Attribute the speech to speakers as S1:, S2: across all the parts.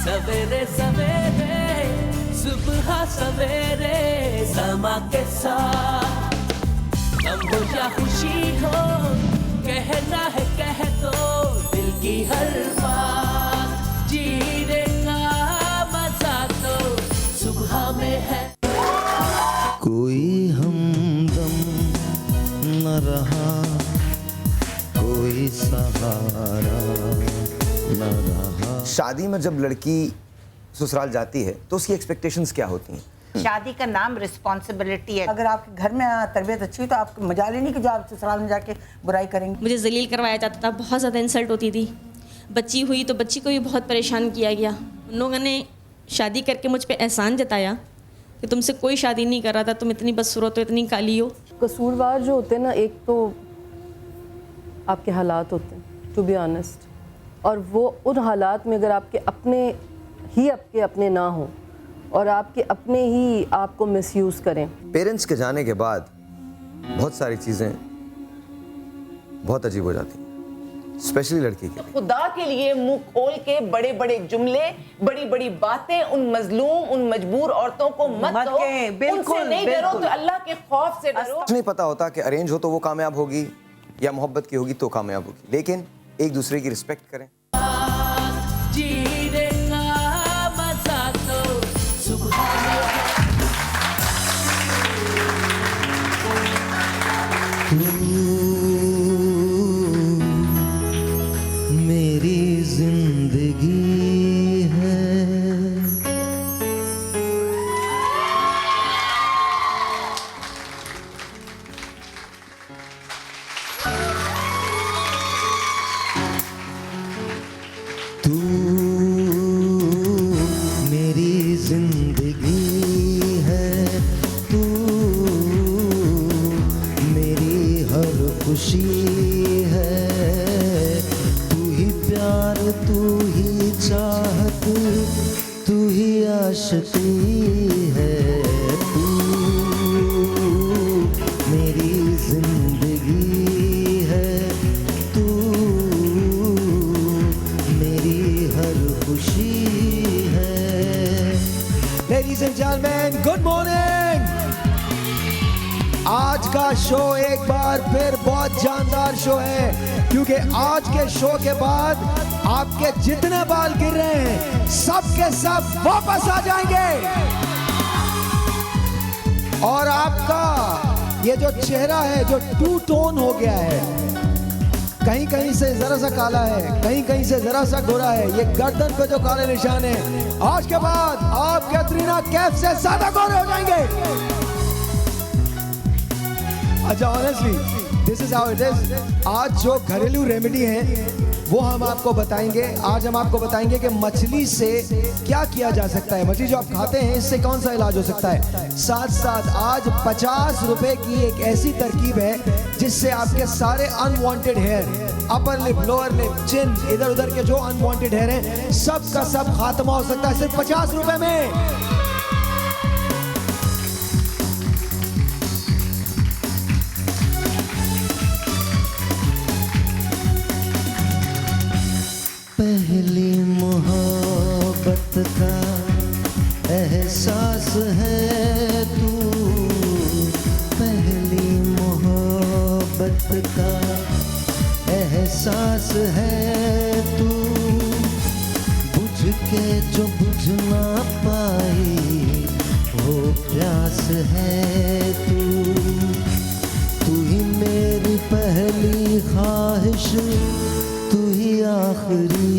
S1: सवेरे सवेरे सुबह सवेरे समा के साथ गम हो या खुशी हो, कहना है कह दो दिल की हर बात। जीने का मजा तो सुबह में है।
S2: कोई हमदम न रहा, कोई सहारा न रहा।
S3: शादी में जब लड़की ससुराल जाती है तो उसकी एक्सपेक्टेशंस क्या होती हैं?
S4: शादी का नाम रिस्पॉन्सिबिलिटी है।
S5: अगर आपके घर में तरबियत अच्छी हो तो आपको मजाल ही नहीं कि जो आप ससुराल में जाके बुराई करेंगे।
S6: मुझे जलील करवाया जाता था, बहुत ज़्यादा इंसल्ट होती थी। बच्ची हुई तो बच्ची को भी बहुत परेशान किया गया। उन लोगों ने शादी करके मुझ पे एहसान जताया कि तुमसे कोई शादी नहीं कर रहा था, तुम इतनी बदसूरत हो, इतनी काली हो।
S7: कसूरवार जो होते हैं ना, एक तो आपके हालात होते हैं, टू बी ऑनेस्ट, और वो उन हालात में अगर आपके अपने ना हो और आपके अपने ही आपको मिसयूज़ करें।
S3: पेरेंट्स के जाने के बाद बहुत सारी चीज़ें बहुत अजीब हो जाती हैं, स्पेशली लड़की के लिए।
S8: खुदा के लिए मुंह खोल के बड़े बड़े जुमले, बड़ी बड़ी बातें उन मजलूम, उन मजबूर औरतों को मत दो। उनसे नहीं डरो तो अल्लाह के खौफ से डरो।
S3: कुछ नहीं पता होता कि अरेंज हो तो वो कामयाब होगी या मोहब्बत की होगी तो कामयाब होगी, लेकिन एक दूसरे की रिस्पेक्ट करें।
S1: जीने का मजा तो सुबह में
S2: तू मेरी जिंदगी है, तू मेरी जिंदगी है, तू मेरी हर खुशी है, तू ही प्यार, तू ही चाहत, तू ही आशिकी है, तू मेरी जिंदगी है, तू मेरी हर खुशी है।
S9: Ladies and gentlemen, good morning. आज का शो एक बार फिर बहुत जानदार शो है, क्योंकि आज के शो के बाद आपके जितने बाल गिर रहे हैं सब के सब वापस आ जाएंगे और आपका ये जो चेहरा है जो टू टोन हो गया है, कहीं कहीं से जरा सा काला है, कहीं कहीं से जरा सा गोरा है, ये गर्दन पे जो काले निशान है, आज के बाद आप कैटरीना कैफ से ज्यादा गोरे हो जाएंगे। अच्छा, honestly this is how it is. आज जो घरेलू रेमेडी है वो हम आपको बताएंगे। आज हम आपको बताएंगे कि मछली से क्या किया जा सकता है, मछली जो आप खाते हैं इससे कौन सा इलाज हो सकता है। साथ साथ आज 50 रुपए की एक ऐसी तरकीब है जिससे आपके सारे unwanted hair, upper lip, lower lip, chin, इधर उधर के जो अनवांटेड हेयर हैं सब का सब खात्मा हो सकता है सिर्फ 50 रुपए में।
S2: पहली मोहब्बत का एहसास है तू, पहली मोहब्बत का एहसास है तू, बुझ के जो बुझ ना पाई वो प्यास है तू, तू ही मेरी पहली ख्वाहिश, तू ही आखिरी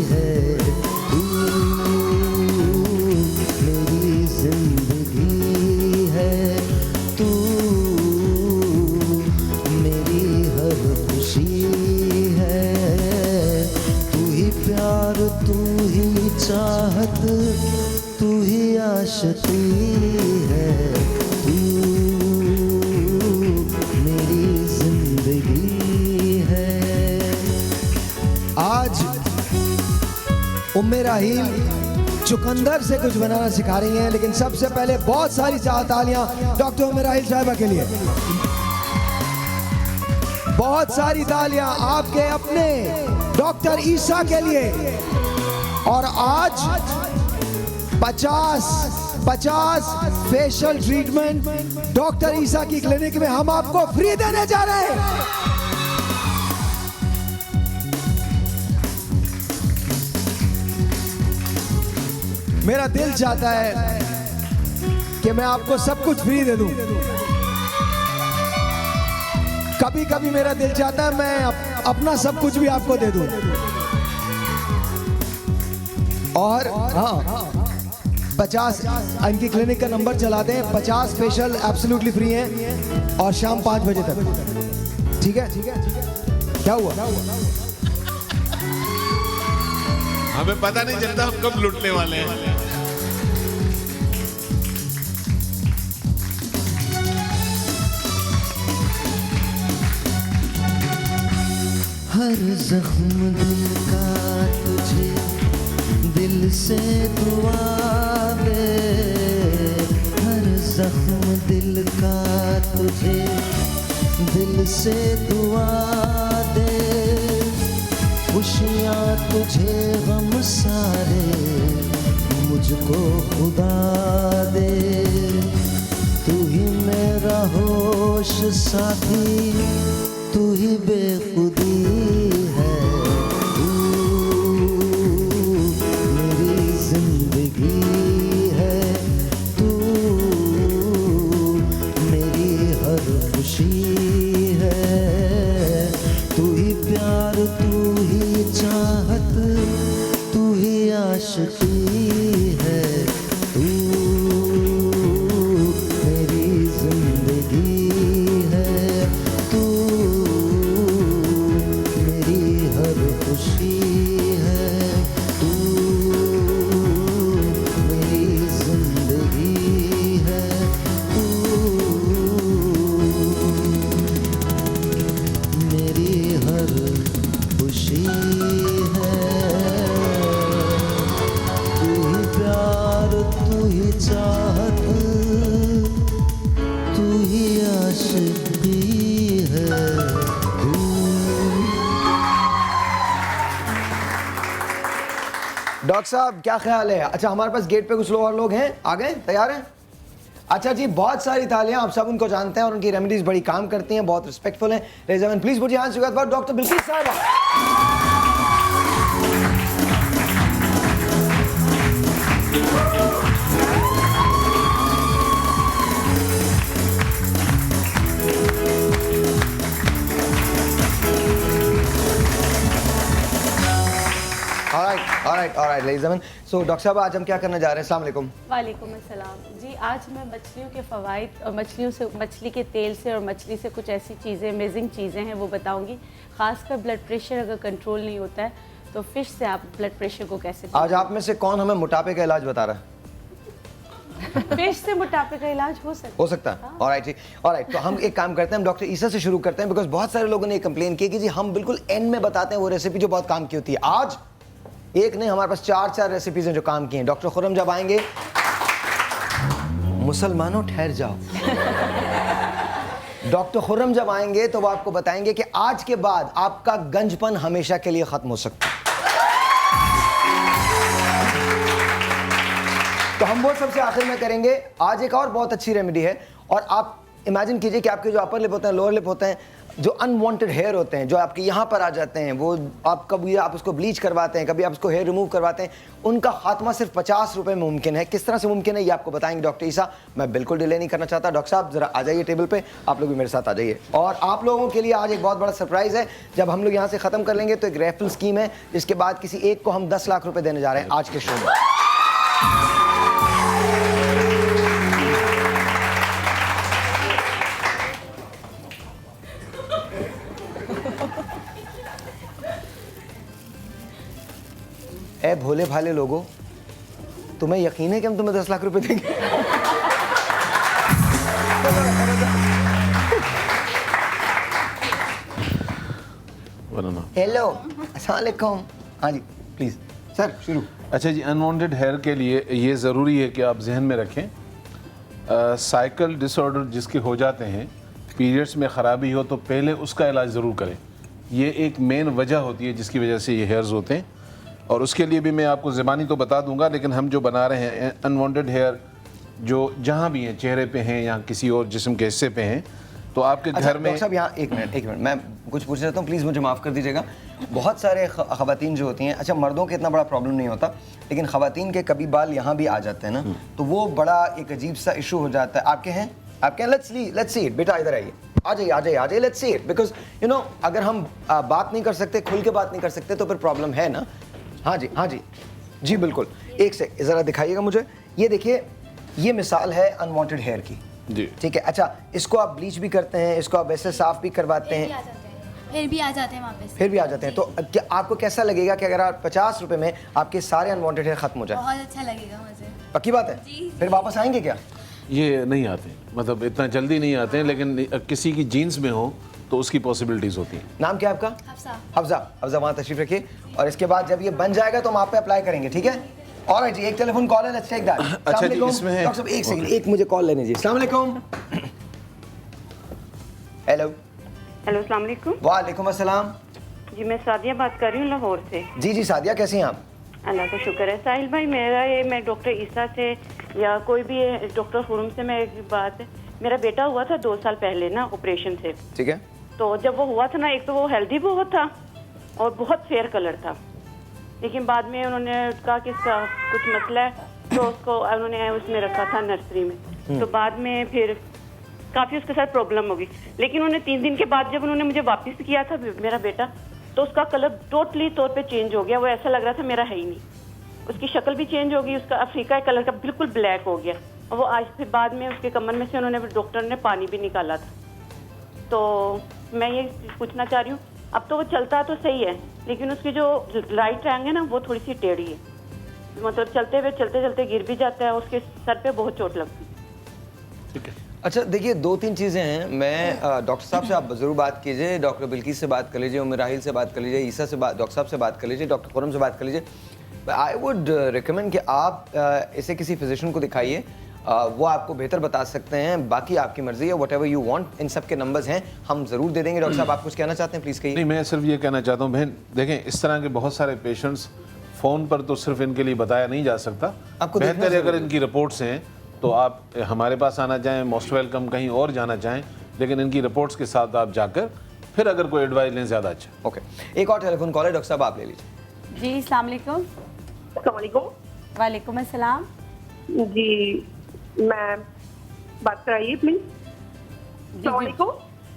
S2: है, तू मेरी जिंदगी है, तू मेरी हर खुशी है, तू ही प्यार, तू ही चाहत, तू ही आशिकी है, तू मेरी जिंदगी है।
S9: आज उम्मे राहील चुकंदर से कुछ बनाना सिखा रही हैं, लेकिन सबसे पहले बहुत सारी तालियां डॉक्टर उम्मे राहील साहिबा के लिए। बहुत सारी तालियां आपके अपने डॉक्टर ईसा के लिए और आज 50 फेशियल ट्रीटमेंट डॉक्टर ईसा की क्लिनिक में हम आपको फ्री देने जा रहे हैं। मेरा दिल चाहता है कि मैं आपको सब कुछ फ्री दे दूं। कभी कभी मेरा दिल चाहता है मैं अपना सब कुछ भी आपको दे दूं। और हाँ, 50 इनकी क्लिनिक का नंबर चला दें। 50 फेशियल एब्सोल्युटली फ्री हैं और शाम 5 बजे तक। ठीक है? क्या हुआ?
S10: हमें पता नहीं चलता हम कब लुटने वाले हैं।
S2: हर जख्म दिल का तुझे दिल से दुआ दे, हर जख्म दिल का तुझे दिल से दुआ दे, खुशियाँ तुझे गम सारे मुझको खुदा दे, तू ही मेरा होश साथी, तू ही बेखुदी है, तू मेरी जिंदगी है, तू मेरी हर खुशी है, तू ही प्यार, तू ही चाहत, तू ही आशिकी है, तू मेरी जिंदगी है, तू मेरी हर खुशी है, तू मेरी जिंदगी है, तू मेरी हर खुशी है, तू ही प्यार, तू ही चाहत, तू ही आशिकी है, तू।
S9: डॉक्टर साहब क्या ख्याल है? अच्छा, हमारे पास गेट पे कुछ लोग और लोग हैं, आ गए, तैयार हैं? अच्छा जी, बहुत सारी तालियां, आप सब उनको जानते हैं और उनकी रेमेडीज बड़ी काम करती हैं, बहुत रिस्पेक्टफुल हैं। Rezwan please put your hands together for doctor Bilkis साहब। All right, ladies and gentlemen. So, doctor साहब आज हम क्या करने जा रहे हैं? अस्सलाम वालेकुम।
S11: वालेकुम अस्सलाम जी। आज मैं मछलियों के फ़वाइद और मछलियों से, मछली के तेल से और मछली से कुछ ऐसी चीज़ें, अमेजिंग चीज़ें हैं वो बताऊंगी। ख़ासकर ब्लड प्रेशर अगर कंट्रोल नहीं होता है तो फ़िश से आप ब्लड प्रेशर को कैसे
S9: आज आप में से कौन हमें मोटापे का इलाज बता रहा है?
S11: फिश से मोटापे का इलाज हो सकता है।
S9: ऑलराइट जी, ऑलराइट। तो हम एक काम करते हैं, हम डॉक्टर ईसा से शुरू करते हैं, बिकॉज बहुत सारे लोगों ने कंप्लेन की कि जी हम बिल्कुल एंड में बताते हैं वो रेसिपी जो बहुत काम की होती है। आज एक नहीं, हमारे पास 4 रेसिपीज हैं जो काम की हैं। डॉक्टर खुर्रम जब आएंगे, मुसलमानों ठहर जाओ, डॉक्टर खुर्रम जब आएंगे तो वो आपको बताएंगे कि आज के बाद आपका गंजपन हमेशा के लिए खत्म हो सकता है। तो हम वो सबसे आखिर में करेंगे। आज एक और बहुत अच्छी रेमेडी है, और आप इमेजिन कीजिए कि आपके जो अपर लिप होते हैं, लोअर लिप होते हैं, जो अनवांटेड हेयर होते हैं, जो आपके यहाँ पर आ जाते हैं, वो आप कभी आप उसको ब्लीच करवाते हैं, कभी आप उसको हेयर रिमूव करवाते हैं, उनका खात्मा सिर्फ 50 रुपए में मुमकिन है। किस तरह से मुमकिन है ये आपको बताएंगे डॉक्टर ईसा। मैं बिल्कुल डिले नहीं करना चाहता। डॉक्टर साहब जरा आ जाइए टेबल पे, आप लोग भी मेरे साथ आ जाइए। और आप लोगों के लिए आज एक बहुत बड़ा सरप्राइज है। जब हम लोग यहाँ से ख़त्म कर लेंगे तो एक रेफरल स्कीम है, जिसके बाद किसी एक को हम 10 लाख रुपए देने जा रहे हैं आज के शो में। ए भोले भाले लोगों, तुम्हें यकीन है कि हम तुम्हें 10 लाख रुपए देंगे? हेलो, अस्सलाम वालेकुम। हाँ जी प्लीज़ सर शुरू।
S10: अच्छा जी, अनवांटेड हेयर के लिए ये ज़रूरी है कि आप जहन में रखें, साइकिल डिसऑर्डर जिसके हो जाते हैं, पीरियड्स में ख़राबी हो तो पहले उसका इलाज ज़रूर करें। ये एक मेन वजह होती है जिसकी वजह से ये हेयर्स होते हैं। और उसके लिए भी मैं आपको ज़बानी तो बता दूंगा, लेकिन हम जो बना रहे हैं अनवांटेड हेयर जो जहाँ भी हैं, चेहरे पे हैं या किसी और जिस्म के हिस्से पे हैं, तो आपके घर में।
S3: डॉक्टर साहब यहाँ एक मिनट मैं कुछ पूछ रहा हूँ, प्लीज़ मुझे माफ़ कर दीजिएगा। बहुत सारे ख़वातीन जो होती हैं, अच्छा मर्दों के इतना बड़ा प्रॉब्लम नहीं होता, लेकिन ख़वातीन के कभी बाल यहाँ भी आ जाते हैं ना, तो वो बड़ा एक अजीब सा इशू हो जाता है। आपके हैं? लेट्स सी इट बेटा, इधर आइए, आ जाइए, let's see it, because you know अगर हम बात नहीं कर सकते, खुल के बात नहीं कर सकते, तो फिर प्रॉब्लम है ना। हाँ जी बिल्कुल। एक से ज़रा दिखाइएगा मुझे। ये देखिए, ये मिसाल है अनवांटेड हेयर की
S10: जी,
S3: ठीक है। अच्छा, इसको आप ब्लीच भी करते हैं, इसको आप वैसे साफ भी करवाते हैं,
S12: फिर भी आ जाते हैं वापस।
S3: फिर भी आ जाते हैं। तो क्या आपको कैसा लगेगा कि अगर आप 50 रुपए में आपके सारे अनवांटेड हेयर खत्म हो जाए?
S12: बहुत अच्छा लगेगा मुझे।
S3: पक्की बात है? फिर वापस आएंगे क्या?
S10: ये नहीं आते, मतलब इतना जल्दी नहीं आते हैं, लेकिन किसी की जीन्स में हो तो उसकी पॉसिबिलिटीज़ होती हैं।
S3: नाम क्या है आपका? हफ्जा, वहाँ तशरीफ रखिए, और इसके बाद जब ये बन जाएगा तो हम आप पे अप्लाई करेंगे, ठीक है? ऑलराइट जी, एक टेलीफोन कॉल है, लेट्स टेक दैट।
S10: अच्छा जी, इसमें है
S3: डॉक्टर साहब एक सेकंड, एक मुझे कॉल लेने जी। अस्सलाम वालेकुम। हेलो
S13: अस्सलाम वालेकुम।
S3: वालेकुम अस्सलाम।
S13: जी मैं सादिया बात कर रही हूँ लाहौर से।
S3: जी सादिया, कैसी हैं आप?
S13: अल्लाह का शुक्र है। साहिल भाई, मैं डॉक्टर ईसा से या कोई भी डॉक्टर खुरम से मैं एक बात, मेरा बेटा हुआ था 2 साल पहले ना ऑपरेशन से,
S3: ठीक है।
S13: तो जब वो हुआ था ना, एक तो वो हेल्दी बहुत था और बहुत फेयर कलर था, लेकिन बाद में उन्होंने कहा कि इसका कुछ मसला है, तो उसको उन्होंने उसमें रखा था नर्सरी में। तो बाद में फिर काफ़ी उसके साथ प्रॉब्लम हो गई, लेकिन उन्होंने 3 दिन के बाद जब उन्होंने मुझे वापस किया था मेरा बेटा, तो उसका कलर टोटली तौर पे चेंज हो गया। वो ऐसा लग रहा था मेरा है ही नहीं, उसकी शक्ल भी चेंज हो गई, उसका अफ्रीका कलर का बिल्कुल ब्लैक हो गया। और वो आज फिर बाद में उसके कमर में से उन्होंने डॉक्टर ने पानी भी निकाला था। तो मैं ये पूछना चाह रही हूँ, अब तो वो चलता तो सही है, लेकिन उसकी जो राइट टैंग है ना, वो थोड़ी सी टेढ़ी है, मतलब चलते चलते गिर भी जाता है, उसके सर पे बहुत चोट लगती है।
S10: ठीक है।
S3: अच्छा देखिए, 2-3 चीज़ें हैं। मैं डॉक्टर साहब से आप ज़रूर बात कीजिए, डॉक्टर बिल्किस से बात कर लीजिए, उमर राहिल से बात कर लीजिए, ईसा से बात, डॉक्टर साहब से बात कर लीजिए, डॉक्टर खुरम से बात कर लीजिए। आई वुड रिकमेंड कि आप इसे किसी फिजिशियन को दिखाइए, वो आपको बेहतर बता सकते हैं। बाकी आपकी मर्जी है, वट एवर यू वांट। इन सब के नंबर्स हैं, हम ज़रूर दे देंगे। डॉक्टर साहब, आप कुछ कहना चाहते हैं? प्लीज़ कहिए।
S10: नहीं, मैं सिर्फ ये कहना चाहता हूँ बहन, देखें इस तरह के बहुत सारे पेशेंट्स फ़ोन पर तो सिर्फ इनके लिए बताया नहीं जा सकता।
S3: आपको
S10: बेहतर है अगर इनकी रिपोर्ट्स हैं तो आप हमारे पास आना चाहें, मोस्ट वेलकम, कहीं और जाना चाहें, लेकिन इनकी रिपोर्ट्स के साथ आप जाकर फिर अगर कोई एडवाइस लें ज़्यादा अच्छा।
S3: ओके, एक और टेलीफोन कॉल है, डॉक्टर साहब आप ले लीजिए।
S11: जी अस्सलाम वालेकुम। वालेकुम अस्सलाम।
S13: जी मैं बात कराइए प्लीज।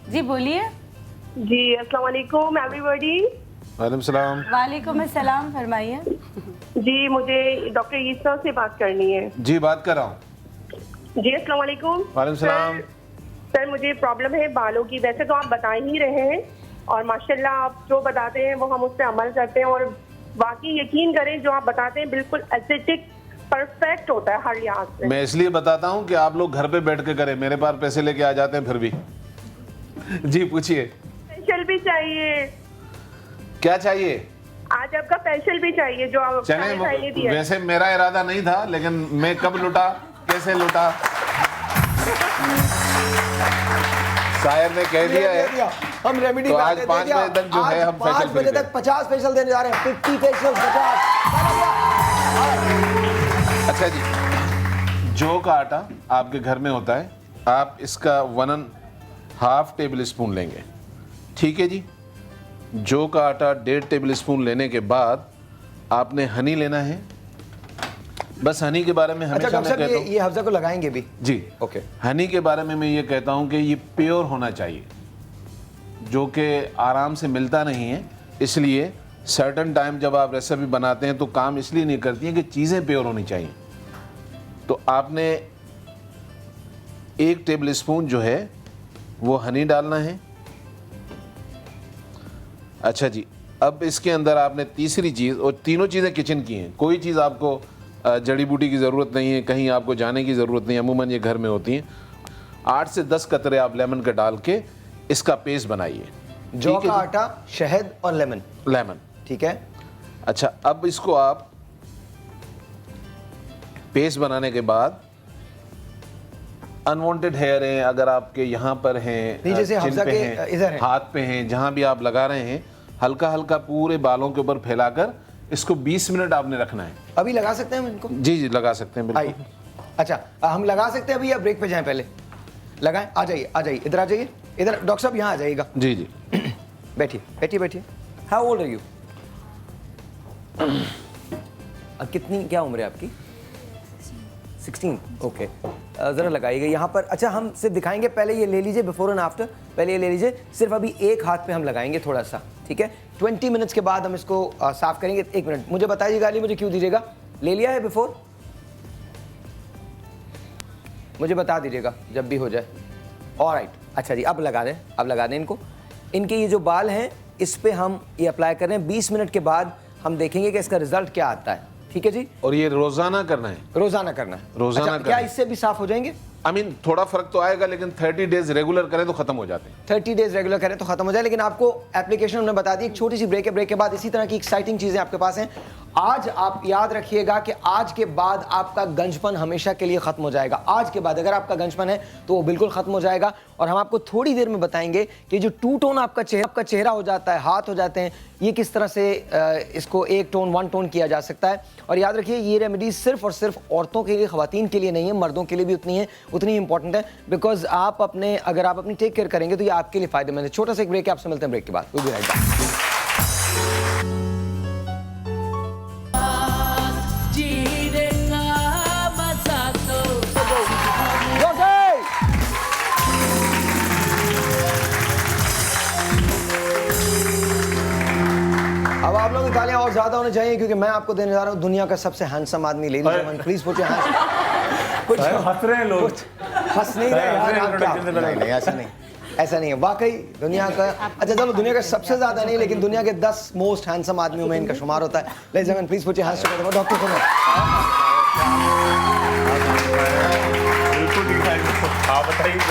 S11: जी बोलिए।
S13: जी अस्सलाम वालेकुम एवरीबॉडी।
S10: वालेकुम सलाम।
S11: वालेकुम अस्सलाम, फरमाइए।
S13: जी मुझे डॉक्टर ईसा से बात करनी है।
S10: जी बात कर रहा हूँ।
S13: जी अस्सलाम वालेकुम।
S10: वालेकुम सलाम।
S13: सर मुझे प्रॉब्लम है बालों की, वैसे तो आप बता ही रहे हैं और माशाल्लाह आप जो बताते हैं वो हम उस पर अमल करते हैं, और बाकी यकीन करें जो आप बताते हैं बिल्कुल एस्थेटिक परफेक्ट होता है हर लिहाज से।
S10: मैं इसलिए बताता हूँ कि आप लोग घर पे बैठ के करें, मेरे पास पैसे लेके आ जाते हैं फिर भी। जी पूछिए।
S13: फेशियल भी चाहिए।
S10: क्या चाहिए?
S13: आज आपका फेशियल भी चाहिए जो आप
S10: चले। वैसे मेरा इरादा नहीं था, लेकिन मैं कब लुटा, कैसे लुटा, शायर ने कह दिया है।
S3: हम रेमेडी
S10: तो आज 5 बजे तक जो है हम
S3: 5 बजे तक 50 फेशियल देने जा रहे हैं। 50 फेशियल 50।
S10: अच्छा जी, जौ का आटा आपके घर में होता है, आप इसका 1.5 टेबल स्पून लेंगे, ठीक है जी। जौ का आटा 1.5 टेबल स्पून लेने के बाद आपने हनी लेना है। बस हनी के बारे में हमेशा मैं कहता हूँ,
S3: ये हफ्जा को लगाएंगे भी
S10: जी।
S3: ओके।
S10: हनी के बारे में मैं ये कहता हूँ कि ये प्योर होना चाहिए, जो कि आराम से मिलता नहीं है, इसलिए सर्टन टाइम जब आप रेसिपी बनाते हैं तो काम इसलिए नहीं करती हैं कि चीज़ें प्योर होनी चाहिए। तो आपने 1 टेबल स्पून जो है वो हनी डालना है। अच्छा जी, अब इसके अंदर आपने तीसरी चीज़, और तीनों चीज़ें किचन की हैं, कोई चीज़ आपको जड़ी बूटी की ज़रूरत नहीं है, कहीं आपको जाने की ज़रूरत नहीं है, अमूमन ये घर में होती हैं। 8 से 10 कतरे आप लेमन का डाल के इसका पेस्ट बनाइए।
S3: जौ का आटा, शहद और लेमन, ठीक है।
S10: अच्छा, अब इसको आप पेस्ट बनाने के बाद अनवांटेड हेयर हैं, अगर आपके यहाँ पर हैं, चिन पे हैं, हाथ पे हैं, जहाँ भी आप लगा रहे हैं, हल्का हल्का पूरे बालों के ऊपर फैलाकर इसको 20 मिनट आपने रखना है।
S3: अभी लगा सकते हैं हम इनको?
S10: जी जी लगा सकते हैं बिल्कुल।
S3: आइए। अच्छा हम लगा सकते हैं अभी या ब्रेक पे जाएं पहले? लगाएं, आ जाइए इधर आ जाइए, इधर डॉक्टर साहब यहाँ आ जाइएगा।
S10: जी जी
S3: बैठिए। How old are you? कितनी क्या उम्र है आपकी? 16। ओके ज़रा लगाइएगा यहाँ पर। अच्छा हम सिर्फ दिखाएंगे, पहले ये ले लीजिए बिफोर एंड आफ्टर, पहले ये ले लीजिए, सिर्फ अभी एक हाथ पे हम लगाएंगे थोड़ा सा, ठीक है? 20 मिनट्स के बाद हम इसको साफ करेंगे। 1 मिनट मुझे बताइएगा, अली मुझे क्यों दीजिएगा, ले लिया है बिफोर? मुझे बता दीजिएगा जब भी हो जाए। ऑलराइट, अच्छा जी अब लगा दें इनको। इनके ये जो बाल हैं इस पे हम ये अप्लाई कर रहे हैं। 20 मिनट के बाद हम देखेंगे कि इसका रिजल्ट क्या आता है, ठीक है जी?
S10: और ये रोजाना करना है?
S3: रोजाना करना है।
S10: रोजाना
S3: अच्छा, क्या इससे भी साफ हो जाएंगे?
S10: थोड़ा फर्क तो आएगा, लेकिन 30 डेज रेगुलर करें तो खत्म हो जाते हैं।
S3: 30 डेज रेगुलर करें तो खत्म हो जाए। लेकिन आपको एप्लीकेशन हमने बता दी। एक छोटी सी ब्रेक है, ब्रेक के बाद इसी तरह की एक्साइटिंग चीजें आपके पास हैं। आज आप याद रखिएगा कि आज के बाद आपका गंजपन हमेशा के लिए खत्म हो जाएगा। आज के बाद अगर आपका गंजपन है तो वो बिल्कुल खत्म हो जाएगा। और हम आपको थोड़ी देर में बताएंगे कि जो 2 टोन आपका चेहरा हो जाता है, हाथ हो जाते हैं, ये किस तरह से इसको 1 टोन 1 टोन किया जा सकता है। और याद रखिए ये रेमेडीज सिर्फ और सिर्फ औरतों के लिए, खवातीन के लिए नहीं है, मर्दों के लिए भी उतनी इंपॉर्टेंट है। बिकॉज अगर आप अपनी टेक केयर करेंगे तो ये आपके लिए फायदेमंद है। छोटा सा एक ब्रेक है, आपसे मिलते हैं ब्रेक के बाद। we'll be right back.
S1: जीने का मजा तो
S3: अब आप लोग की तालियां और ज्यादा होनी चाहिए क्योंकि मैं आपको देने जा रहा हूं दुनिया का सबसे हैंडसम आदमी। Ladies and gentleman please put your hands. कुछ
S14: हंस रहे हैं लोग,
S3: हंस नहीं रहे यार आप क्या? नहीं ऐसा नहीं है वाकई दुनिया का। अच्छा चलो दुनिया का सबसे ज्यादा नहीं लेकिन दुनिया के 10 मोस्ट हैंडसम आदमियों में इनका शुमार होता है। Ladies and gentleman please put your hands together for doctor Khurram.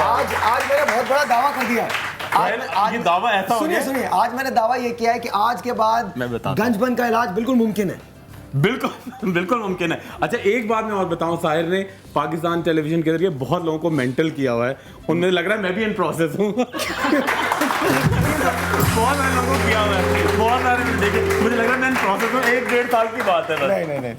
S3: आज मैंने बहुत बड़ा दावा कर दिया है।
S14: आज ये दावा ऐसा हो गया।
S3: सुनिए आज मैंने दावा ये किया है कि आज के बाद गंजपन का इलाज बिल्कुल मुमकिन है।
S14: बिल्कुल मुमकिन है। अच्छा एक बात मैं और बताऊं, साहिर ने पाकिस्तान टेलीविजन के जरिए बहुत लोगों को मेंटल किया हुआ है। उनमें लग रहा है मैं भी इन प्रोसेस हूँ। बहुत सारे लोगों को किया हुआ है, बहुत सारे देखिए, मुझे लग रहा है मैं इन प्रोसेस हूँ। 1-1.5 साल की बात है।
S3: नहीं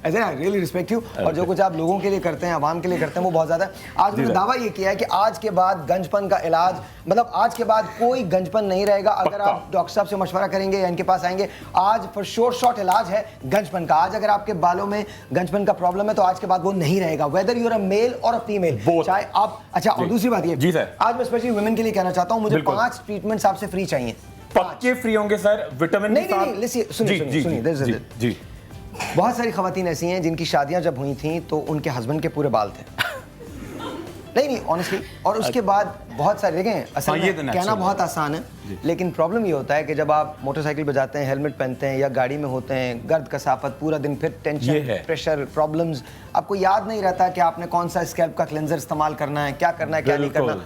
S3: ऐसा नहीं रियली रिस्पेक्ट यू। और जो कुछ आप लोगों के लिए करते हैं, आवाम के लिए करते हैं, वो बहुत ज्यादा है। आज मैंने दावा ये किया है कि आज के बाद गंजपन का इलाज, मतलब आज के बाद कोई गंजपन नहीं रहेगा। अगर आप डॉक्टर साहब से मशवरा करेंगे या इनके पास आएंगे, आज फॉर श्योर शॉर्ट इलाज है गंजपन का। आज अगर आपके बालों में गंजपन का प्रॉब्लम है तो आज के बाद वो नहीं रहेगा, whether you are a male और अ फीमेल, चाहे आप। अच्छा और दूसरी बात ये जी सर, आज मैं स्पेशली वुमेन के लिए कहना चाहता हूँ, मुझे 5 ट्रीटमेंट्स आपसे फ्री चाहिए।
S14: पक्के फ्री होंगे सर? विटामिन
S3: नहीं सुनिए जी। बहुत सारी खवातीन ऐसी हैं जिनकी शादियां जब हुई थी तो उनके हस्बैंड के पूरे बाल थे। नहीं ऑनेस्टली। और उसके बाद बहुत सारे देखें, असल में कहना बहुत आसान है लेकिन प्रॉब्लम ये होता है कि जब आप मोटरसाइकिल पे जाते हैं, हेलमेट पहनते हैं या गाड़ी में होते हैं, गर्द कसाफत पूरा दिन, फिर टेंशन, प्रेशर, प्रॉब्लम्स, आपको याद नहीं रहता कि आपने कौन सा स्कैल्प का क्लेंजर इस्तेमाल करना है, क्या करना है, क्या नहीं करना।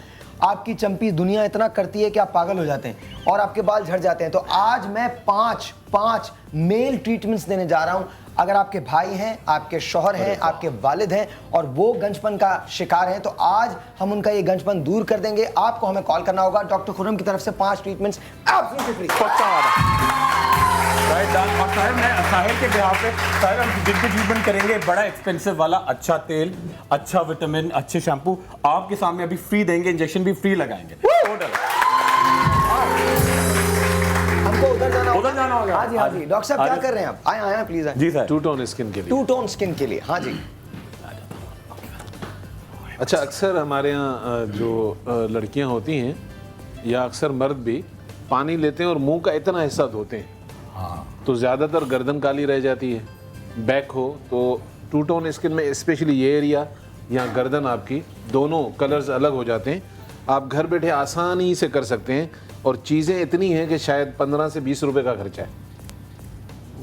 S3: आपकी चंपी दुनिया इतना करती है कि आप पागल हो जाते हैं और आपके बाल झड़ जाते हैं। तो आज मैं 5 मेल ट्रीटमेंट्स देने जा रहा हूं। अगर आपके भाई हैं, आपके शौहर हैं, आपके वालिद हैं और वो गंजपन का शिकार हैं तो आज हम उनका ये गंजपन दूर कर देंगे। आपको हमें कॉल करना होगा। डॉक्टर खुरम की तरफ से 5 ट्रीटमेंट्स एब्सोल्युटली फ्री।
S14: पक्का वादा। और साहिर मैं साहिर के बिहाफ पे साहिर हम जिनको ट्रीटमेंट करेंगे, बड़ा एक्सपेंसिव वाला अच्छा तेल, अच्छा विटामिन, अच्छे शैम्पू आपके सामने अभी फ्री देंगे, इंजेक्शन भी फ्री लगाएंगे।
S3: हमको उधर
S14: जाना होगा।
S3: हाँ जी डॉक्टर साहब क्या कर रहे हैं आप? आए प्लीज।
S10: जी सर। 2 टोन स्किन के लिए।
S3: 2 टोन स्किन के लिए, हाँ जी।
S10: अच्छा अक्सर हमारे यहाँ जो लड़कियाँ होती हैं या अक्सर मर्द भी पानी लेते हैं और मुंह का इतना हिस्सा धोते हैं, तो ज़्यादातर गर्दन काली रह जाती है। बैक हो तो 2 टोन स्किन में स्पेशली ये एरिया या गर्दन आपकी दोनों कलर्स अलग हो जाते हैं। आप घर बैठे आसानी से कर सकते हैं और चीज़ें इतनी हैं कि शायद 15 से 20 रुपए का खर्चा है।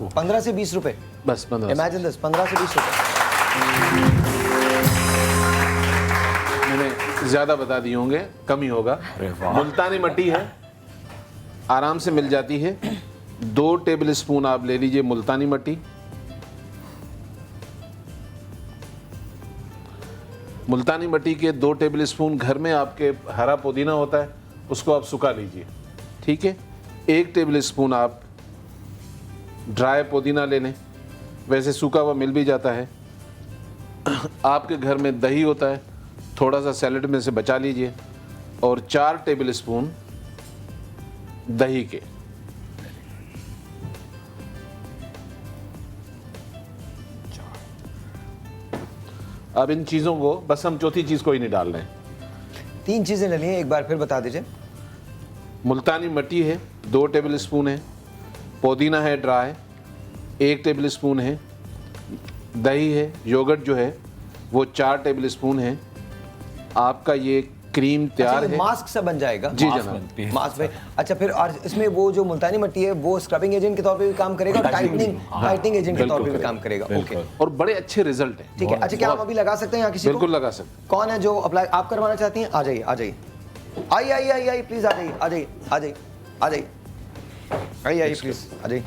S3: 15 से 20 रुपए?
S10: बस 15।
S3: इमेजिन दिस, 15 से 20 रुपए।
S10: मैंने ज़्यादा बता दिए होंगे, कम ही होगा। मुल्तानी मिट्टी है, आराम से मिल जाती है। 2 टेबल स्पून आप ले लीजिए मुल्तानी मिट्टी। मुल्तानी मिट्टी के 2 टेबल स्पून घर में आपके हरा पुदीना होता है, उसको आप सुखा लीजिए, ठीक है। 1 टेबल स्पून आप ड्राई पुदीना ले लें, वैसे सूखा हुआ मिल भी जाता है। आपके घर में दही होता है, थोड़ा सा सैलेड में से बचा लीजिए, और 4 टेबल स्पून दही के। अब इन चीज़ों को बस हम चौथी चीज़ को ही नहीं डाल रहे हैं।
S3: 3 चीज़ें ले लिए, एक बार फिर बता दीजिए।
S10: मुल्तानी मट्टी है 2 टेबल स्पून है, पुदीना है ड्राई 1 टेबल स्पून है, दही है, योगर्ट जो है वो 4 टेबल स्पून है। आपका ये क्रीम तैयार है।
S3: मास्क से बन जाएगा?
S10: जी जनाब,
S3: मास्क में। अच्छा, फिर और इसमें वो जो मुल्तानी मट्टी है वो स्क्रबिंग एजेंट के तौर पे भी काम करेगा और टाइटनिंग एजेंट के तौर पे भी काम करेगा। ओके,
S10: और बड़े अच्छे रिजल्ट हैं।
S3: ठीक है। अच्छा, क्या हम अभी लगा सकते हैं यहाँ किसी को?
S10: बिल्कुल लगा सकते हैं।
S3: कौन है जो अप्लाई आप करवाना चाहती हैं? आ जाइए, आ जाइए, आइए प्लीज, आ जाइए, आ जाइए, आ जाइए, आ जाइए, आइए प्लीज, आ जाइए।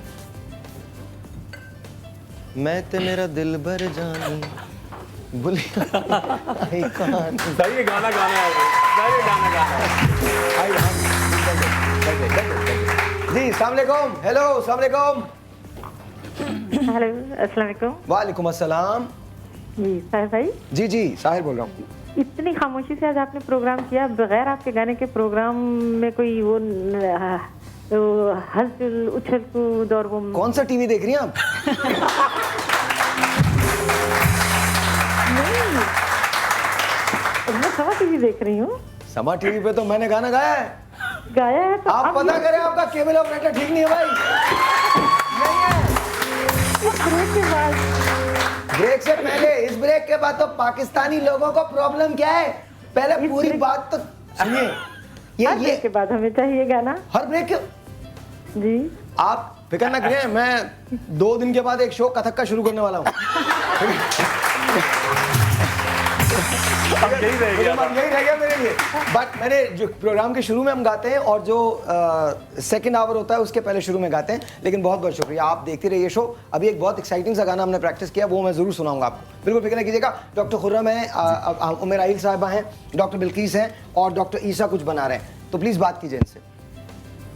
S3: मैं ते मेरा दिल भर जानी बुलिया
S14: सही गाना गाना है, सही गाना गाना है।
S3: जी अस्सलाम वालेकुम। हेलो, अस्सलाम वालेकुम।
S15: हेलो, अस्सलाम वालेकुम।
S3: वालेकुम अस्सलाम।
S15: जी साहिर भाई।
S3: जी जी, साहिर बोल रहा हूँ।
S15: इतनी खामोशी से आज आपने प्रोग्राम किया, बगैर आपके गाने के प्रोग्राम में कोई वो हलचल उछल कूद और वो
S3: कौन सा टीवी देख रही हैं आप?
S15: मैं समा टीवी देख रही हूँ।
S3: समा टीवी पे तो मैंने गाना गाया है।
S15: गाया है तो
S3: आप पता करें, आपका केबल ऑपरेटर ठीक नहीं है भाई। नहीं है।
S15: इस ब्रेक के बाद,
S3: ब्रेक से पहले, इस ब्रेक के बाद तो पाकिस्तानी लोगों को प्रॉब्लम क्या है, पहले पूरी बात तो सुनिए।
S15: हर ब्रेक के बाद हमें चाहिए गाना।
S3: हर ब्रेक के?
S15: जी
S3: आप फिक्र ना करें, मैं 2 दिन के बाद एक शो कथक का शुरू करने वाला हूँ। यही रह गया मेरे लिए। बट मैंने जो प्रोग्राम के शुरू में हम गाते हैं और जो सेकंड आवर होता है उसके पहले शुरू में गाते हैं। लेकिन बहुत बहुत शुक्रिया, आप देखते रहिए शो। अभी एक बहुत एक्साइटिंग सा गाना हमने प्रैक्टिस किया, वो मैं जरूर सुनाऊंगा आपको, बिल्कुल फिक्र नहीं कीजिएगा। डॉक्टर खुर्रम है, उमर आहिल साहिबा हैं, डॉक्टर बिल्किस हैं और डॉक्टर ईसा कुछ बना रहे हैं, तो प्लीज बात कीजिए इनसे।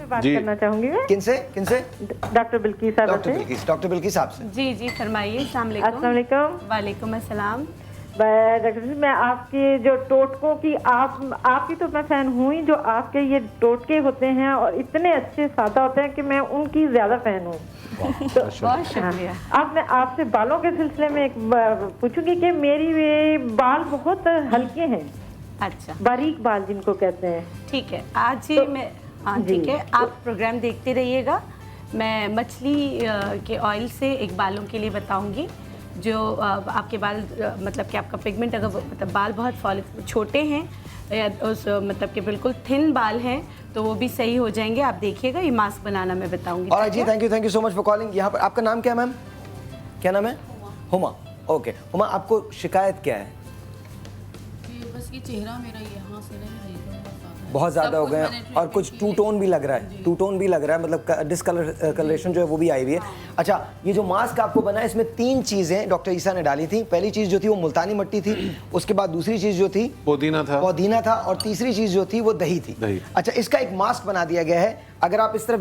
S15: बात करना चाहूंगी मैं।
S3: किनसे?
S15: डॉक्टर बिल्किस साहब से।
S3: डॉक्टर बिल्किस साहब से।
S11: जी जी, फरमाइए। अस्सलाम
S15: वालेकुम।
S11: वालेकुम अस्सलाम।
S15: डॉक्टर जी, मैं आपके जो टोटकों की आपकी तो मैं फैन हूँ ही, जो आपके ये टोटके होते हैं और इतने अच्छे सादा होते हैं कि मैं उनकी ज्यादा फैन हूँ। तो
S11: बहुत शुक्रिया।
S15: अब मैं आपसे बालों के सिलसिले में एक पूछूंगी कि मेरी बाल बहुत हल्के हैं।
S11: अच्छा,
S15: बारीक बाल जिनको कहते हैं।
S11: ठीक है, आज ही मैं, हाँ ठीक है, आप प्रोग्राम देखते रहिएगा। मैं मछली के ऑयल से एक बालों के लिए बताऊंगी, जो आपके बाल मतलब कि आपका पिगमेंट अगर मतलब बाल बहुत छोटे हैं या उस मतलब कि बिल्कुल थिन बाल हैं तो वो भी सही हो जाएंगे। आप देखिएगा, ये मास्क बनाना मैं बताऊंगी।
S3: और जी thank you so much for calling. यहाँ पर आपका नाम क्या है मैम? क्या नाम है? हुमा। ओके हुमा, आपको शिकायत क्या है?
S1: बस ये चेहरा मेरा यहाँ से नहीं
S3: बहुत ज़्यादा हो गए हैं और कुछ टू टोन भी लग रहा है, टू टोन भी लग रहा है, मतलब डिसकलरेशन जो है वो भी आई हुई है। अच्छा, ये जो मास्क आपको बना है इसमें 3 चीज़ें डॉक्टर ईसा ने डाली थी। पहली चीज़ जो थी वो मुल्तानी मट्टी थी, उसके बाद दूसरी चीज़ जो थी
S10: पुदीना था
S3: और तीसरी चीज़ जो थी वो दही थी। अच्छा, इसका एक मास्क बना दिया गया है। अगर आप इस तरफ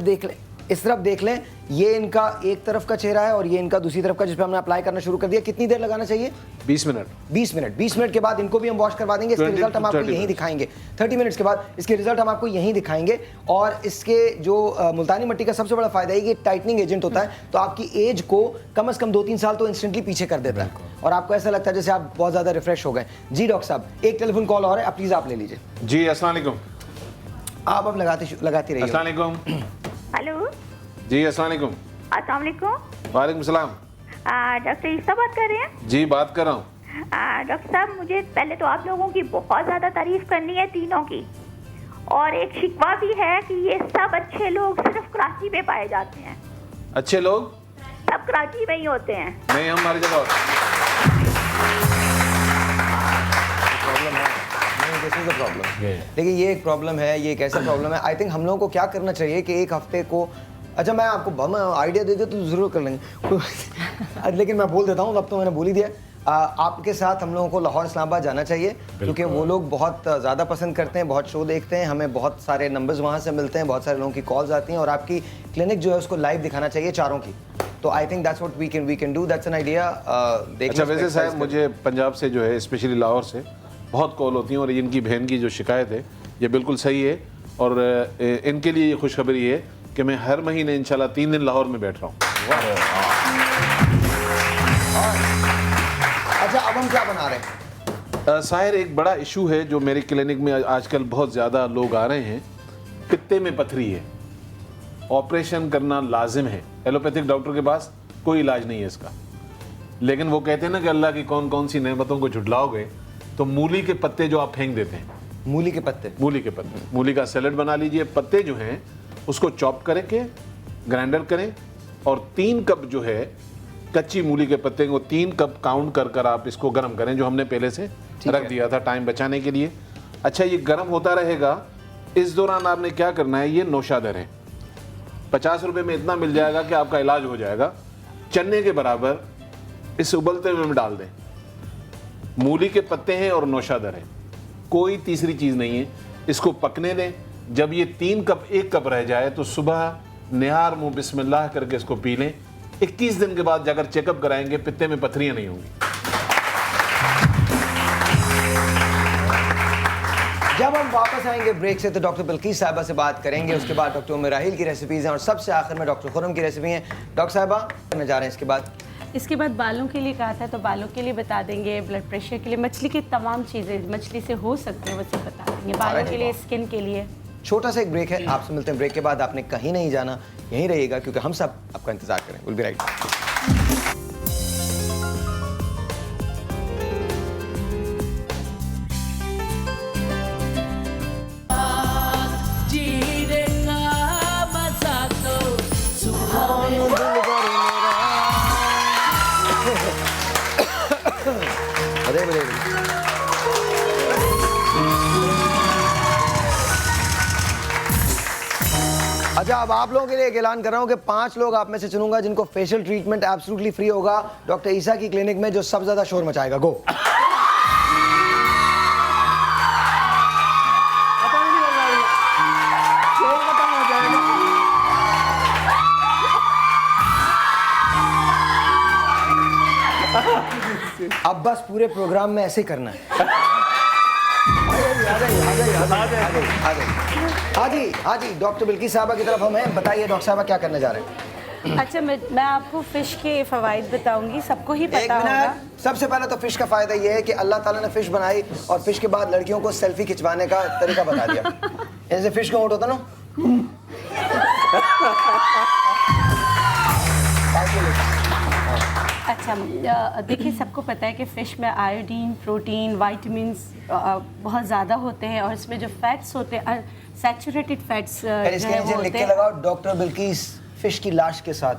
S3: देख लें, ये इनका एक तरफ का चेहरा है और ये इनका दूसरी तरफ का, जिस पे हमने अप्लाई करना शुरू कर दिया। कितनी देर लगाना चाहिए?
S10: 20 मिनट।
S3: 20 मिनट के बाद इनको भी हम वॉश करवा देंगे। इसके रिजल्ट हम आपको यहीं दिखाएंगे। 30 मिनट्स के बाद इसके रिजल्ट हम आपको यहीं दिखाएंगे। और इसके जो मुल्तानी मट्टी का सबसे बड़ा फायदा है कि टाइटनिंग एजेंट होता है, तो आपकी एज को कम से कम 2-3 साल तो इंस्टेंटली पीछे कर देता है और आपको ऐसा लगता है जैसे आप बहुत ज्यादा रिफ्रेश हो गए। जी डॉक्टर साहब, एक टेलीफोन कॉल और है, प्लीज आप ले लीजिए।
S10: जी अस्सलाम वालेकुम।
S3: आप अब लगाती रहिए।
S10: अस्सलाम वालेकुम।
S15: हेलो
S10: जी अस्सलाम वालेकुम।
S15: अस्सलाम वालेकुम।
S10: वालेकुम सलाम।
S15: डॉक्टर ईसा बात कर रहे हैं?
S10: जी बात कर रहा हूँ।
S15: डॉक्टर साहब, मुझे पहले तो आप लोगों की बहुत ज़्यादा तारीफ करनी है, तीनों की, और एक शिकवा भी है कि ये सब अच्छे लोग सिर्फ कराची में पाए जाते हैं।
S10: अच्छे लोग
S15: सब कराची में ही होते हैं?
S10: नहीं, हम हमारी जगह
S3: देखिए, ये एक प्रॉब्लम है, ये एक ऐसा प्रॉब्लम है। आई थिंक हम लोगों को क्या करना चाहिए कि एक हफ्ते को, अच्छा मैं आपको आइडिया दे दूँ तो ज़रूर कर लेंगे लेकिन मैं बोल देता हूँ, अब तो मैंने बोल ही दिया। आपके साथ हम लोगों को लाहौर इस्लामाबाद जाना चाहिए, क्योंकि वो लोग बहुत ज़्यादा पसंद करते हैं, बहुत शो देखते हैं, हमें बहुत सारे नंबर्स वहाँ से मिलते हैं, बहुत सारे लोगों की कॉल्स आती हैं और आपकी क्लिनिक जो है उसको लाइव दिखाना चाहिए चारों की। तो I think that's what we can do, that's an idea.
S10: अच्छा वैसे साहब मुझे पंजाब से जो है स्पेशली लाहौर से बहुत कॉल होती हैं और इनकी बहन की जो शिकायत है ये बिल्कुल सही है और इनके लिए ये खुशखबरी है कि मैं हर महीने इंशाल्लाह 3 दिन लाहौर में बैठ रहा हूँ।
S3: अच्छा अब हम क्या बना रहे हैं?
S10: साहिर एक बड़ा इशू है जो मेरे क्लिनिक में आजकल बहुत ज़्यादा लोग आ रहे हैं, पित्ते में पथरी है, ऑपरेशन करना लाजिम है। एलोपैथिक डॉक्टर के पास कोई इलाज नहीं है इसका, लेकिन वो कहते हैं ना कि अल्लाह की कौन कौन सी नेमतों को झुटलाओगे, तो मूली के पत्ते जो आप फेंक देते हैं,
S3: मूली के पत्ते,
S10: मूली का सैलेड बना लीजिए, पत्ते जो हैं उसको चॉप करके ग्राइंडर करें और 3 कप जो है कच्ची मूली के पत्ते को 3 कप काउंट कर कर आप इसको गर्म करें, जो हमने पहले से रख दिया था टाइम बचाने के लिए। अच्छा ये गर्म होता रहेगा, इस दौरान आपने क्या करना है, ये नौशादर है, 50 रुपए में इतना मिल जाएगा कि आपका इलाज हो जाएगा। चने के बराबर इस उबलते हुए में डाल दें, मूली के पत्ते हैं और नौशादर है, कोई तीसरी चीज़ नहीं है, इसको पकने दें। जब ये 3 कप 1 कप रह जाए तो सुबह निहार मुंह बिस्मिल्लाह करके इसको पी लें। 21 दिन के बाद जाकर चेकअप कराएंगे, पित्ते में पथरियां नहीं होंगी।
S3: जब हम वापस आएंगे ब्रेक से तो डॉक्टर बिल्किस साहिबा से बात करेंगे, उसके बाद डॉक्टर उमर राहिल की रेसिपीज़ हैं और सबसे आखिर में डॉक्टर खुरम की रेसिपी हैं। डॉक्टर साहिबा करने जा रहे हैं
S11: इसके बाद बालों के लिए कहा था, तो बालों के लिए बता देंगे, ब्लड प्रेशर के लिए, मछली की तमाम चीज़ें मछली से हो सकती है वो सब बता देंगे, बालों के लिए, स्किन के लिए।
S3: छोटा सा एक ब्रेक है, आपसे मिलते हैं ब्रेक के बाद। आपने कहीं नहीं जाना, यहीं रहिएगा क्योंकि हम सब आपका इंतजार करें। Will be right.
S1: जीने का मजा तो सुहाना।
S3: अरे बड़े अच्छा, अब आप लोगों के लिए एक ऐलान कर रहा हूं कि 5 लोग आप में से चुनूंगा जिनको फेशियल ट्रीटमेंट एब्सोल्युटली फ्री होगा डॉक्टर ईसा की क्लिनिक में, जो सबसे ज्यादा शोर मचाएगा। गो। अब बस पूरे प्रोग्राम में ऐसे करना है। हाँ जी, डॉक्टर बिल्किस साहबा की तरफ हम हैं। बताइए डॉक्टर साहबा क्या करने जा रहे हैं?
S11: अच्छा मैं आपको फ़िश के फ़वाइद बताऊंगी, सबको ही पता होगा।
S3: सबसे पहले तो फ़िश का फ़ायदा ये है कि अल्लाह ताला ने फ़िश बनाई और फ़िश के बाद लड़कियों को सेल्फी खिंचवाने का तरीका बता दिया। जैसे फ़िश का होट होता ना,
S11: अच्छा देखिए, सबको पता है कि फ़िश में आयोडीन, प्रोटीन, वाइटामिन्स बहुत ज़्यादा होते हैं और इसमें जो फैट्स होते हैं, सैचुरेटेड फैट्स
S3: लिख के लगाओ डॉक्टर बिल्किस फ़िश की लाश के साथ।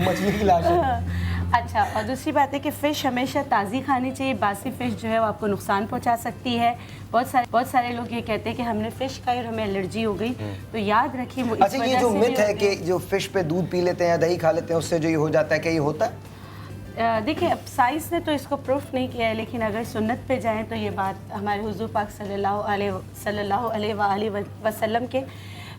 S3: मछली की लाश है।
S11: अच्छा, और दूसरी बात है कि फ़िश हमेशा ताज़ी खानी चाहिए, बासी फ़िश जो है वो आपको नुकसान पहुंचा सकती है। बहुत सारे लोग ये कहते हैं कि हमने फ़िश खाई और हमें एलर्जी हो गई, तो याद रखिए वो
S3: अच्छा ये जो मिथ है कि जो फ़िश पे दूध पी लेते हैं, दही खा लेते हैं, उससे जो ये हो जाता है, क्या ये होता है?
S11: देखिए, अब साइंस ने तो इसको प्रूफ नहीं किया है, लेकिन अगर सुन्नत पे जाएं तो ये बात हमारे हुजूर पाक सल्लल्लाहु अलैहि वसल्लम के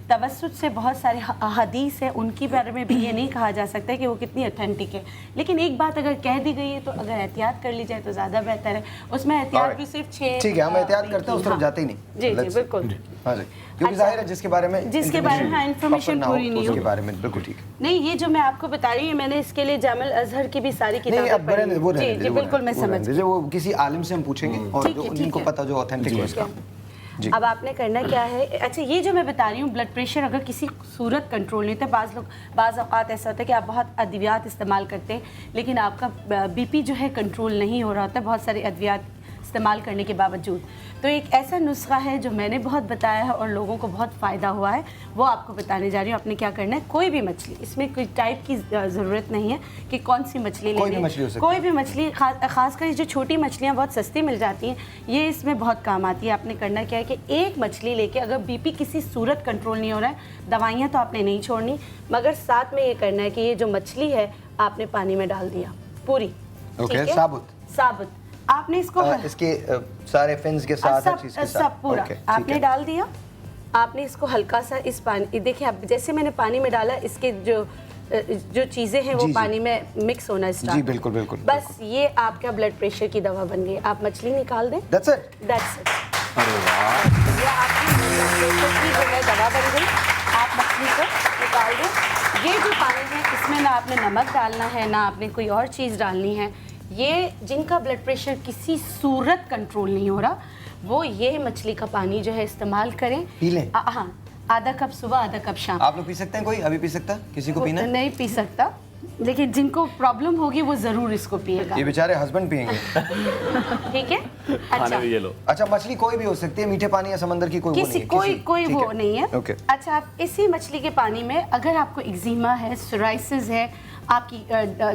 S11: तवस्सुत से बहुत सारे हदीस है, उनके बारे में भी ये नहीं कहा जा सकता है कि वो कितनी ऑथेंटिक है। लेकिन एक बात अगर कह दी गई है तो अगर एहतियात कर ली जाए तो ज़्यादा बेहतर है। उसमें एहतियात भी सिर्फ 6।
S3: ठीक है, हम एहतियात करते हैं, उस तरफ जाते ही नहीं।
S11: जी बिल्कुल।
S3: हाँ जी, क्योंकि जाहिर है जिसके बारे में
S11: इंफॉर्मेशन पूरी नहीं हो,
S3: उसके बारे में बिल्कुल ठीक है।
S11: नहीं, ये जो मैं आपको बता रही हूँ, मैंने इसके लिए जामिल अजहर की भी सारी किताबें पढ़ी। जी बिल्कुल, मैं समझ गई।
S3: वो किसी आलिम से हम पूछेंगे और जो उनको पता जो ऑथेंटिक है उसका।
S11: अब आपने करना क्या है, अच्छा ये जो मैं बता रही हूँ, ब्लड प्रेशर अगर किसी सूरत कंट्रोल नहीं होता, बाज़ औक़ात ऐसा होता है कि आप बहुत अद्वियात इस्तेमाल करते हैं लेकिन आपका बीपी जो है कंट्रोल नहीं हो रहा होता, बहुत सारे अद्वियात इस्तेमाल करने के बावजूद। तो एक ऐसा नुस्खा है जो मैंने बहुत बताया है और लोगों को बहुत फ़ायदा हुआ है, वो आपको बताने जा रही हूँ। आपने क्या करना है, कोई भी मछली, इसमें कोई टाइप की ज़रूरत नहीं है कि कौन सी मछली लेनी है, कोई भी मछली, खासकर जो छोटी मछलियाँ बहुत सस्ती मिल जाती हैं, ये इसमें बहुत काम आती है। आपने करना क्या है कि एक मछली लेके, अगर बीपी किसी सूरत कंट्रोल नहीं हो रहा है, दवाइयाँ तो आपने नहीं छोड़नी, मगर साथ में ये करना है कि ये जो मछली है आपने पानी में डाल दिया पूरी, साबुत आपने इसको
S3: इसके सारे फिन्स के साथ, हर चीज़ के साथ
S11: सब पूरा आपने डाल दिया। आपने इसको हल्का सा इस पानी, देखिए आप जैसे मैंने पानी में डाला, इसके जो जो चीज़ें हैं वो पानी में मिक्स होना स्टार्ट।
S3: जी बिल्कुल बिल्कुल।
S11: बस ये आपका ब्लड प्रेशर की दवा बन गई। आप मछली निकाल दें।
S3: That's it?
S11: That's it।
S14: अरे वाह,
S11: ये आपकी ब्लड प्रेशर की जो है दवा बन गई। आप मछली को निकाल दें। ये जो पानी है इसमें ना आपने नमक डालना है ना आपने कोई और चीज़ डालनी है। ये जिनका ब्लड प्रेशर किसी सूरत कंट्रोल नहीं हो रहा वो ये मछली का पानी जो है इस्तेमाल करें।
S3: पी लें।
S11: हाँ, आधा कप सुबह आधा कप शाम।
S3: आप लोग पी सकते हैं? कोई अभी पी सकता है? किसी को पीना है?
S11: नहीं पी सकता, लेकिन जिनको प्रॉब्लम होगी वो जरूर इसको पिएगा।
S3: ये बेचारे हस्बैंड पिएंगे।
S11: ठीक है। अच्छा,
S14: ये लो।
S3: अच्छा, मछली कोई भी हो सकती है, मीठे पानी या समंदर की कोई वो नहीं है?
S11: कोई
S3: ठीक
S11: वो नहीं है।
S3: ओके।
S11: अच्छा, आप इसी मछली के पानी में अगर आपको एक्जिमा है, सोराइसिस है, आपकी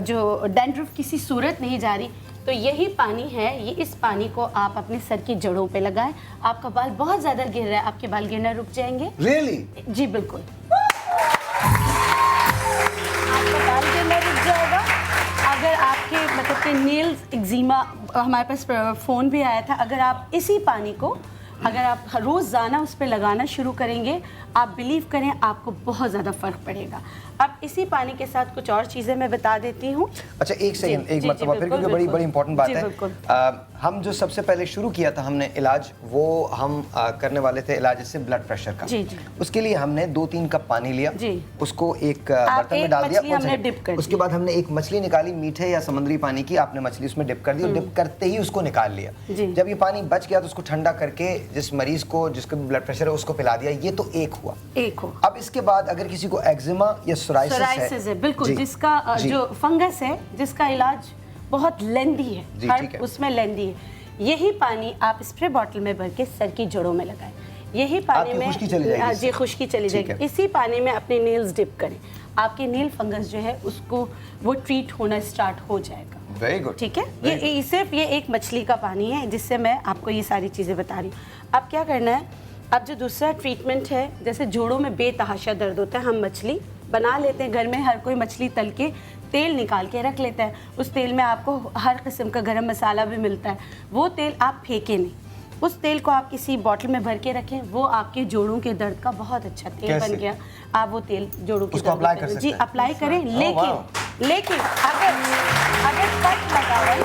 S11: जो डैंड्रफ किसी सूरत नहीं जा रही, तो यही पानी है। ये इस पानी को आप अपने सर की जड़ों पे लगाएं। आपका बाल बहुत ज्यादा गिर रहा है, आपके बाल गिरना रुक जाएंगे।
S3: Really?
S11: जी बिल्कुल, आपका बाल गिरना रुक जाएगा। अगर आपके मतलब कि नेल्स एक्जिमा, हमारे पास फ़ोन भी आया था, अगर आप इसी पानी को अगर आप रोज़ाना उस पर लगाना शुरू करेंगे, आप बिलीव करें आपको बहुत ज़्यादा फ़र्क पड़ेगा। अब इसी पानी के साथ कुछ और चीज़ें मैं बता देती हूँ।
S3: अच्छा, एक सेकंड, एक मरतबा फिर, क्योंकि बड़ी बड़ी इंपॉर्टेंट बात है। हम जो सबसे पहले शुरू किया था हमने इलाज, वो हम करने वाले थे इलाज इससे ब्लड प्रेशर का।
S11: जी जी।
S3: उसके लिए हमने 2-3 कप पानी लिया, उसको एक बर्तन में डाल
S11: हमने
S3: दिया,
S11: डिप कर
S3: उसके बाद हमने एक मछली निकाली, मीठे या समुद्री पानी की। आपने मछली उसमें डिप कर दी और डिप करते ही उसको निकाल लिया। जब ये पानी बच गया तो उसको ठंडा करके जिस मरीज को जिसका ब्लड प्रेशर है उसको पिला दिया। ये तो एक हुआ। अब इसके बाद अगर किसी को एक्जिमा या सोराइसिस
S11: है, बिल्कुल, जिसका जो फंगस है, जिसका इलाज बहुत लेंदी है, उसमें लेंदी है, यही पानी आप स्प्रे बॉटल में भर के सर की जड़ों में लगाएं। यही पानी में खुश्की चली जाएगी। इसी पानी में अपने नेल्स डिप करें, आपके नेल फंगस जो है उसको वो ट्रीट होना स्टार्ट हो जाएगा।
S3: Very good.
S11: ठीक है। ये सिर्फ ये एक मछली का पानी है जिससे मैं आपको ये सारी चीज़ें बता रही हूँ। अब क्या करना है, अब जो दूसरा ट्रीटमेंट है, जैसे जोड़ों में बेतहाशा दर्द होता है, हम मछली बना लेते हैं घर में, हर कोई मछली तल के तेल निकाल के रख लेता है। उस तेल में आपको हर किस्म का गरम मसाला भी मिलता है। वो तेल आप फेंकें नहीं, उस तेल को आप किसी बॉटल में भर के रखें। वो आपके जोड़ों के दर्द का बहुत अच्छा तेल बन गया। आप वो तेल जोड़ों के दर्द में जी अप्लाई करें। लेकिन अगर कट लगा हुआ है,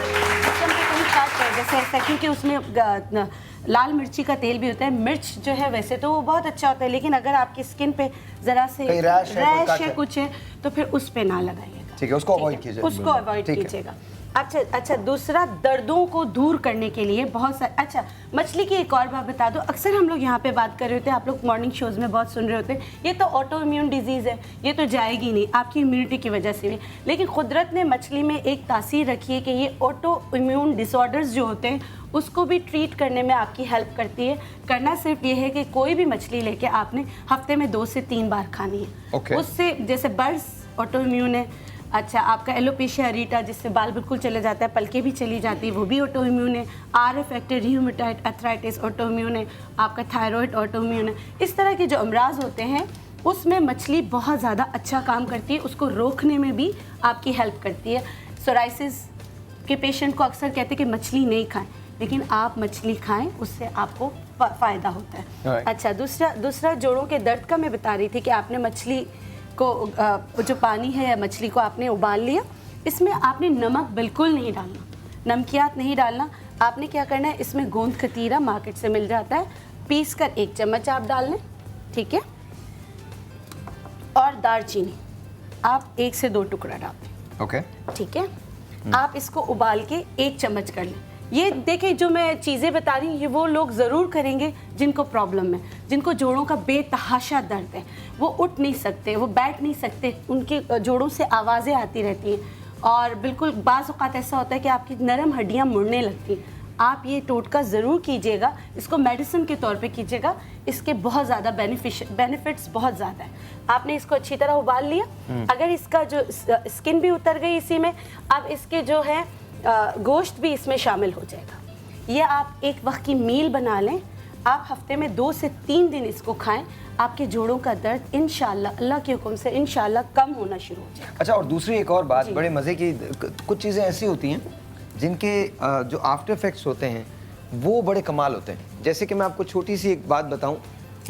S11: जैसे ऐसा, क्योंकि उसमें लाल मिर्ची का तेल भी होता है। मिर्च जो है वैसे तो वो बहुत अच्छा होता है, लेकिन अगर आपकी स्किन पे जरा से रैश है कुछ है तो फिर उस पे ना लगाइएगा।
S3: ठीक है, उसको अवॉइड कीजिए।
S11: उसको अवॉइड कीजिएगा। अच्छा, दूसरा दर्दों को दूर करने के लिए बहुत सारे। अच्छा, मछली की एक और बात बता दो। अक्सर हम लोग यहाँ पे बात कर रहे होते हैं, आप लोग मॉर्निंग शोज में बहुत सुन रहे होते हैं, ये तो ऑटो इम्यून डिजीज़ है, ये तो जाएगी नहीं, आपकी इम्यूनिटी की वजह से भी। लेकिन कुदरत ने मछली में एक तासीर रखी है कि ये ऑटो इम्यून डिसऑर्डर्स जो होते हैं उसको भी ट्रीट करने में आपकी हेल्प करती है। करना सिर्फ ये है कि कोई भी मछली लेके आपने हफ्ते में 2 से 3 बार खानी है। उससे जैसे बर्ड्स ऑटो इम्यून है। अच्छा, आपका एलोपेशिया अरीटा जिससे बाल बिल्कुल चले जाता है, पलके भी चली जाती है, वो भी ऑटो इम्यून है। RF active rheumatoid arthritis auto immune है। आपका थायराइड ऑटो इम्यून है। इस तरह के जो अमराज होते हैं उसमें मछली बहुत ज़्यादा अच्छा काम करती है, उसको रोकने में भी आपकी हेल्प करती है। सोराइसिस के पेशेंट को अक्सर कहते हैं कि मछली नहीं खाएं, लेकिन आप मछली खाएं, उससे आपको फ़ायदा होता है। अच्छा, दूसरा जोड़ों के दर्द का मैं बता रही थी कि आपने मछली को जो पानी है या मछली को आपने उबाल लिया, इसमें आपने नमक बिल्कुल नहीं डालना, नमकियात नहीं डालना। आपने क्या करना है, इसमें गोंद कतीरा मार्केट से मिल जाता है, पीस कर 1 चम्मच आप डाल लें। ठीक है। और दालचीनी आप 1 से 2 टुकड़ा डाल दें।
S3: ओके।
S11: ठीक है। आप इसको उबाल के 1 चम्मच कर लें। ये देखें, जो मैं चीज़ें बता रही हूँ ये वो लोग ज़रूर करेंगे जिनको प्रॉब्लम है, जिनको जोड़ों का बेतहाशा दर्द है, वो उठ नहीं सकते, वो बैठ नहीं सकते, उनके जोड़ों से आवाज़ें आती रहती हैं और बिल्कुल बाज़ औक़ात ऐसा होता है कि आपकी नरम हड्डियाँ मुड़ने लगती हैं। आप ये टोटका ज़रूर कीजिएगा, इसको मेडिसिन के तौर पे कीजिएगा, इसके बहुत ज़्यादा बेनिफिट्स बहुत ज़्यादा है। आपने इसको अच्छी तरह उबाल लिया। अगर इसका जो स्किन भी उतर गई इसी में, अब इसके जो है गोश्त भी इसमें शामिल हो जाएगा। ये आप एक वक्त की मील बना लें। आप हफ्ते में 2 से 3 दिन इसको खाएं, आपके जोड़ों का दर्द इंशाल्लाह अल्लाह के हुक्म से इंशाल्लाह कम होना शुरू हो जाएगा।
S3: अच्छा, और दूसरी एक और बात, बड़े मज़े की कुछ चीज़ें ऐसी होती हैं जिनके जो आफ्टर इफेक्ट्स होते हैं वो बड़े कमाल होते हैं। जैसे कि मैं आपको छोटी सी एक बात बताऊं,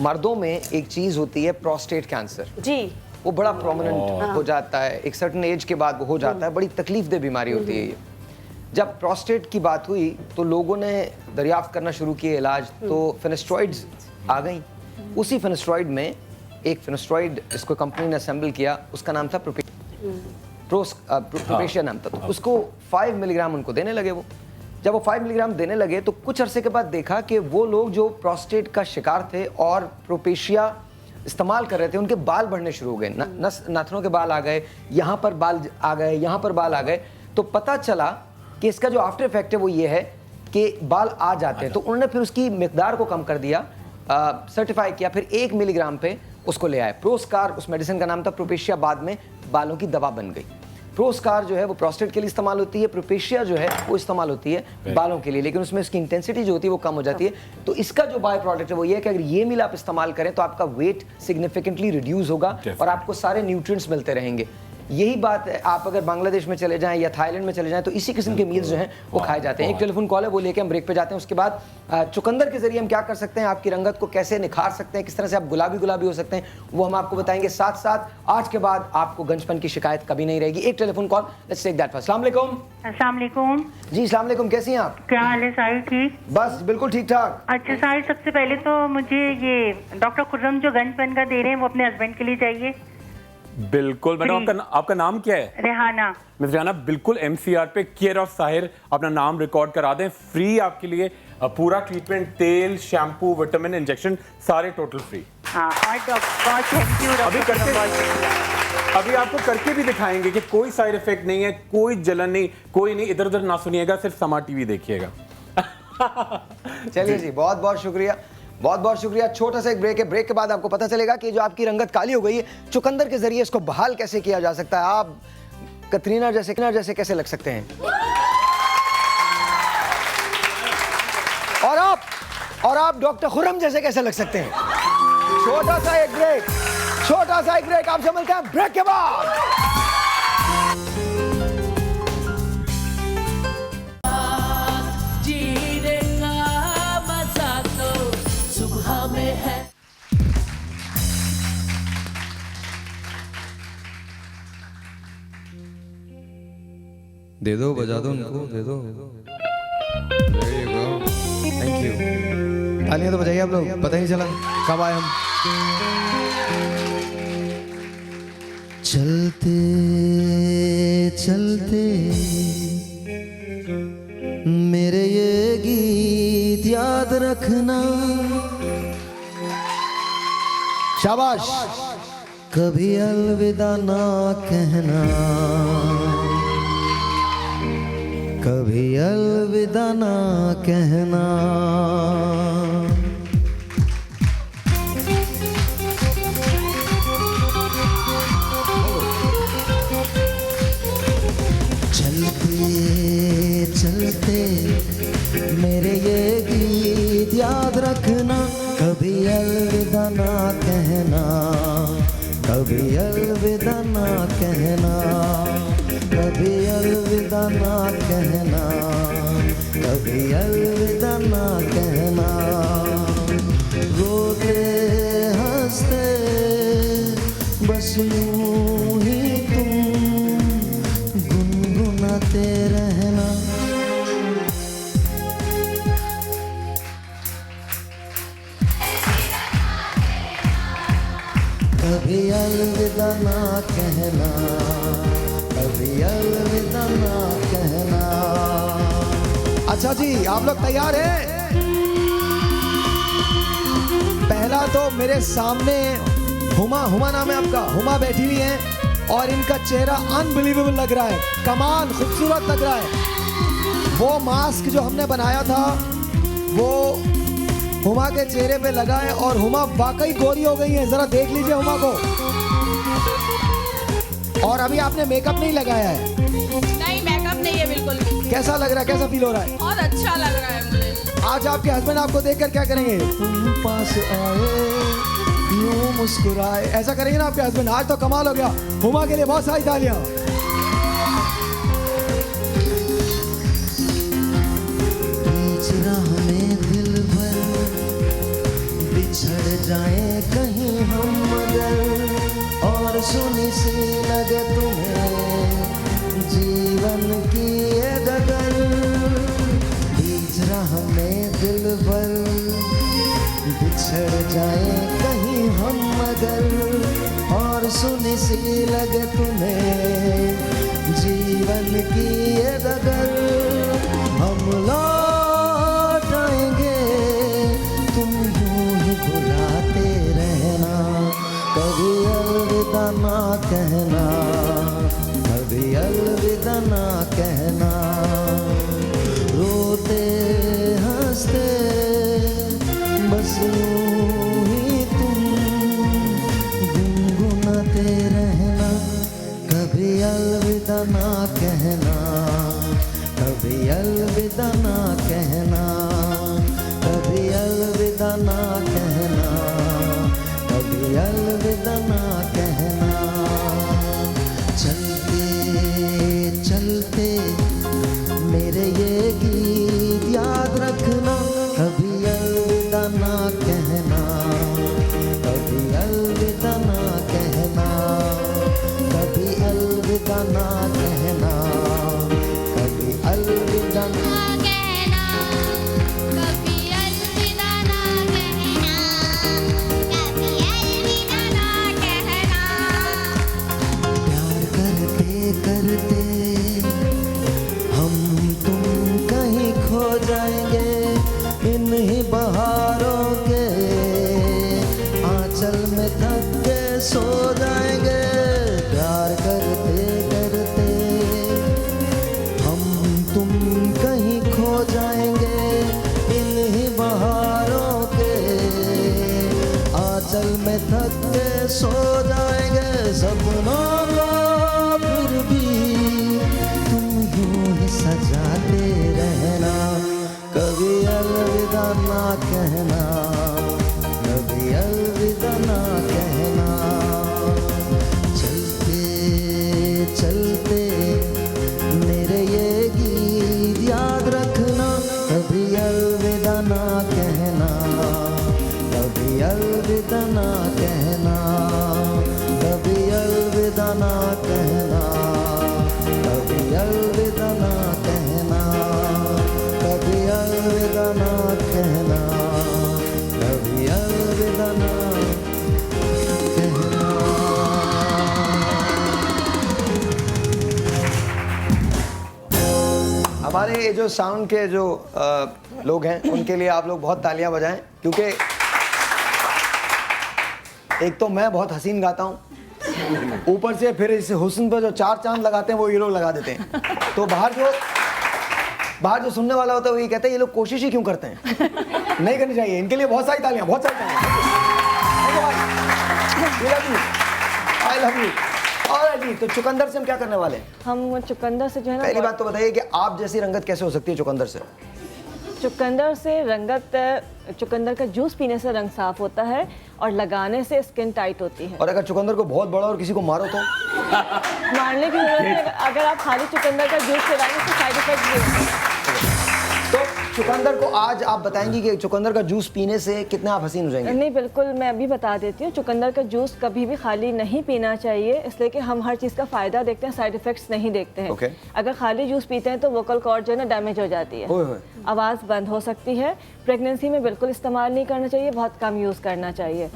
S3: मर्दों में एक चीज़ होती है प्रोस्टेट कैंसर।
S11: जी।
S3: वो बड़ा प्रोमिनेंट हो जाता है, एक सर्टेन एज के बाद वो हो जाता है, बड़ी तकलीफदेह बीमारी होती है ये। जब प्रोस्टेट की बात हुई तो लोगों ने दरियाफ्त करना शुरू किए इलाज, तो फिनेस्ट्रॉइड्स आ गई। उसी फिनेस्ट्रॉइड में एक फिनेस्ट्रॉइड इसको कंपनी ने असेंबल किया, उसका नाम था प्रोपेशिया नाम था, तो उसको 5 मिलीग्राम उनको देने लगे। वो जब वो 5 मिलीग्राम देने लगे तो कुछ अरसे के बाद देखा कि वो लोग जो प्रोस्टेट का शिकार थे और प्रोपेशिया इस्तेमाल कर रहे थे, उनके बाल बढ़ने शुरू हो गए, नाखूनों के बाल आ गए, यहाँ पर बाल आ गए, यहाँ पर बाल आ गए। तो पता चला कि इसका जो आफ्टर इफेक्ट है वो ये है कि बाल आ जाते हैं। तो उन्होंने फिर उसकी मिकदार को कम कर दिया, सर्टिफाई किया, फिर 1 मिलीग्राम पे उसको ले आए। प्रोस्कार उस मेडिसिन का नाम था, प्रोपेशिया बाद में बालों की दवा बन गई। प्रोस्कार जो है वो प्रोस्टेट के लिए इस्तेमाल होती है, प्रोपेशिया जो है वो इस्तेमाल होती है बालों के लिए, लेकिन उसमें उसकी इंटेंसिटी जो होती है वो कम हो जाती है। तो इसका जो बाय प्रोडक्ट है वो ये है कि अगर ये मिल आप इस्तेमाल करें तो आपका वेट सिग्निफिकेंटली रिड्यूस होगा और आपको सारे न्यूट्रिएंट्स मिलते रहेंगे। यही बात है, आप अगर बांग्लादेश में चले जाएं या थाईलैंड में चले जाएं तो इसी किस्म के मील्स जो हैं वो खाए जाते हैं। एक टेलीफोन कॉल है, वो लेके हम ब्रेक पे जाते हैं। उसके बाद चुकंदर के जरिए हम क्या कर सकते हैं, आपकी रंगत को कैसे निखार सकते हैं, किस तरह से आप गुलाबी हो सकते हैं, वो हम आपको बताएंगे। साथ साथ आज के बाद आपको गंजपन की शिकायत कभी नहीं रहेगी। एक telephone call, let's take that first. अस्सलाम वालेकुम।
S15: अस्सलाम वालेकुम
S3: जी, अस्सलाम वालेकुम, कैसी हैं आप?
S15: क्या हाल है साहिर? ठीक,
S3: बस बिल्कुल ठीक ठाक।
S15: अच्छा साहिर, सबसे पहले तो मुझे ये डॉक्टर खुर्रम जो गंजपन का दे रहे हैं वो अपने हस्बैंड के लिए चाहिए।
S14: बिल्कुल मैडम, आपका नाम क्या है?
S15: रेहाना।
S14: मिस रेहाना, बिल्कुल MCR पे केयर ऑफ साहिर अपना नाम रिकॉर्ड करा दें, फ्री आपके लिए पूरा ट्रीटमेंट, तेल, शैम्पू, विटामिन, इंजेक्शन, सारे टोटल फ्री।
S15: हाँ, थैंक यू।
S14: अभी आपको करके भी दिखाएंगे कि कोई साइड इफेक्ट नहीं है, कोई जलन नहीं, कोई नहीं। इधर उधर ना सुनिएगा, सिर्फ समा टीवी देखिएगा।
S3: चलिए जी, बहुत बहुत शुक्रिया, बहुत बहुत शुक्रिया। छोटा सा एक ब्रेक है, ब्रेक के बाद आपको पता चलेगा कि जो आपकी रंगत काली हो गई है, चुकंदर के जरिए इसको बहाल कैसे किया जा सकता है। आप कतरीना जैसे कैसे लग सकते हैं, और आप डॉक्टर खुर्रम जैसे कैसे लग सकते हैं। छोटा सा एक ब्रेक, आपसे मिलते हैं ब्रेक के बाद।
S1: जीने का मजा तो सुबह में है।
S9: दे दो, बजा दो उनको, दे दो। Thank you. तालियां तो बजाइए आप लोग, पता ही नहीं चला कब आए हम।
S2: चलते चलते मेरे ये गीत याद रखना,
S9: शाबाश।
S2: कभी अलविदा ना कहना, कभी अलविदा ना कहना। चलते चलते मेरे ये गीत याद रखना, कभी अलविदा ना कहना, कभी अलविदा ना कहना, कभी अलविदा ना कहना, कभी अलविदा ना कहना। रोते हंसते बस यूं ही तुम गुनगुनाते रहना। कभी अलविदा ना कहना, कभी अलविदा ना कहना।
S9: अच्छा जी, आप लोग तैयार हैं? पहला तो मेरे सामने हुमा नाम है आपका, हुमा बैठी हुई हैं और इनका चेहरा अनबिलीवेबल लग रहा है, कमाल खूबसूरत लग रहा है। वो मास्क जो हमने बनाया था वो हुमा के चेहरे पे लगा है और हुमा वाकई गोरी हो गई है, जरा देख लीजिए हुमा को। और अभी आपने मेकअप नहीं लगाया है?
S6: नहीं, मेकअप नहीं है बिल्कुल भी।
S9: कैसा लग रहा है, कैसा फील हो रहा है?
S6: बहुत अच्छा लग रहा है मुझे।
S9: आज आपके हस्बैंड आपको देखकर क्या करेंगे?
S2: तुम पास आए यूं
S9: मुस्कुराए, ऐसा करेंगे ना आपके हस्बैंड? आज तो कमाल हो गया। हुमा के लिए बहुत सारी तालियां।
S2: बीच राह में दिल भर बिछड़ जाए कहीं हम मगर, और की ये डगर, बीच राह में दिल भर बिछड़ जाए कहीं हम अगर, और सुनी सी लगे तुम्हें जीवन की ये डगर, हम लौट आएंगे तुम यूं ही बुलाते रहना, कभी अलविदा ना कहना, कभी अलविदा ना कहना, रोते हंसते बस यूं ही तुम गुनगुनाते रहना, कभी अलविदा ना कहना, कभी अलविदा ना कहना, कभी अलविदा ना कहना, कभी अलविदा ना कहना। चलते चलते मेरे ये गीत याद रखना, कभी अलविदा ना कहना, कभी अलविदा ना कहना, कभी अलविदा ना कहना, कभी अलविदा ना कहना, कभी अलविदा ना कहना, कभी अलविदा ना कहना। प्यार करते करते हम तुम कहीं खो जाएंगे, इन्हीं बहारों के आंचल में थक के सो जाएंगे। प्यार करते करते हम तुम कहीं खो जाएंगे, इन्हीं बहारों के आंचल में थक के सो जाएंगे। सपनों को फिर भी तुम यूं ही सजाते रहना, कभी अलविदा ना कहना, कभी अलविदा ना कहना। चलते चलते मेरे ये गीत याद रखना, कभी अलविदा ना कहना, कभी अलविदा ना कहना, कभी अलविदा ना कहना, कभी अलविदा ना कहना, कभी अलविदा ना कहना, कभी अलविदा ना कहना।
S3: हमारे ये जो साउंड के जो लोग हैं उनके लिए आप लोग बहुत तालियां बजाएं, क्योंकि एक तो मैं बहुत हसीन गाता हूँ, ऊपर से फिर इस हुस्न पर जो 4 चांद लगाते हैं वो ये लोग लगा देते हैं। तो बाहर जो सुनने वाला होता है वो ये कहता है ये लोग कोशिश ही क्यों करते हैं, नहीं करनी चाहिए। इनके लिए बहुत सारी तालियां, बहुत सारी तालियां। I love you. और जी तो चुकंदर से हम क्या करने वाले हैं?
S7: हम चुकंदर से जो है ना,
S3: पहली बात तो बताइए कि आप जैसी रंगत कैसे हो सकती है चुकंदर से?
S7: चुकंदर से रंगत, चुकंदर का जूस पीने से रंग साफ होता है और लगाने से स्किन टाइट होती है।
S3: और अगर चुकंदर को बहुत बड़ा और किसी को मारो तो?
S7: मारने की जरूरत नहीं, अगर आप खाली चुकंदर का जूस पिलाएंगे तो साइड इफेक्ट भी होते हैं।
S3: तो चुकंदर को आज आप बताएंगी कि चुकंदर का जूस पीने से कितना आप हसीन हो जाएंगे?
S7: नहीं बिल्कुल, मैं अभी बता देती हूँ। चुकंदर का जूस कभी भी खाली नहीं पीना चाहिए, इसलिए कि हम हर चीज़ का फ़ायदा देखते हैं, साइड इफ़ेक्ट्स नहीं देखते हैं।
S3: Okay.
S7: अगर खाली जूस पीते हैं तो वोकल कॉर्ड जो है ना डैमेज हो जाती है, आवाज़ बंद हो सकती है। प्रेगनेंसी में बिल्कुल इस्तेमाल नहीं करना चाहिए, बहुत कम यूज़ करना चाहिए।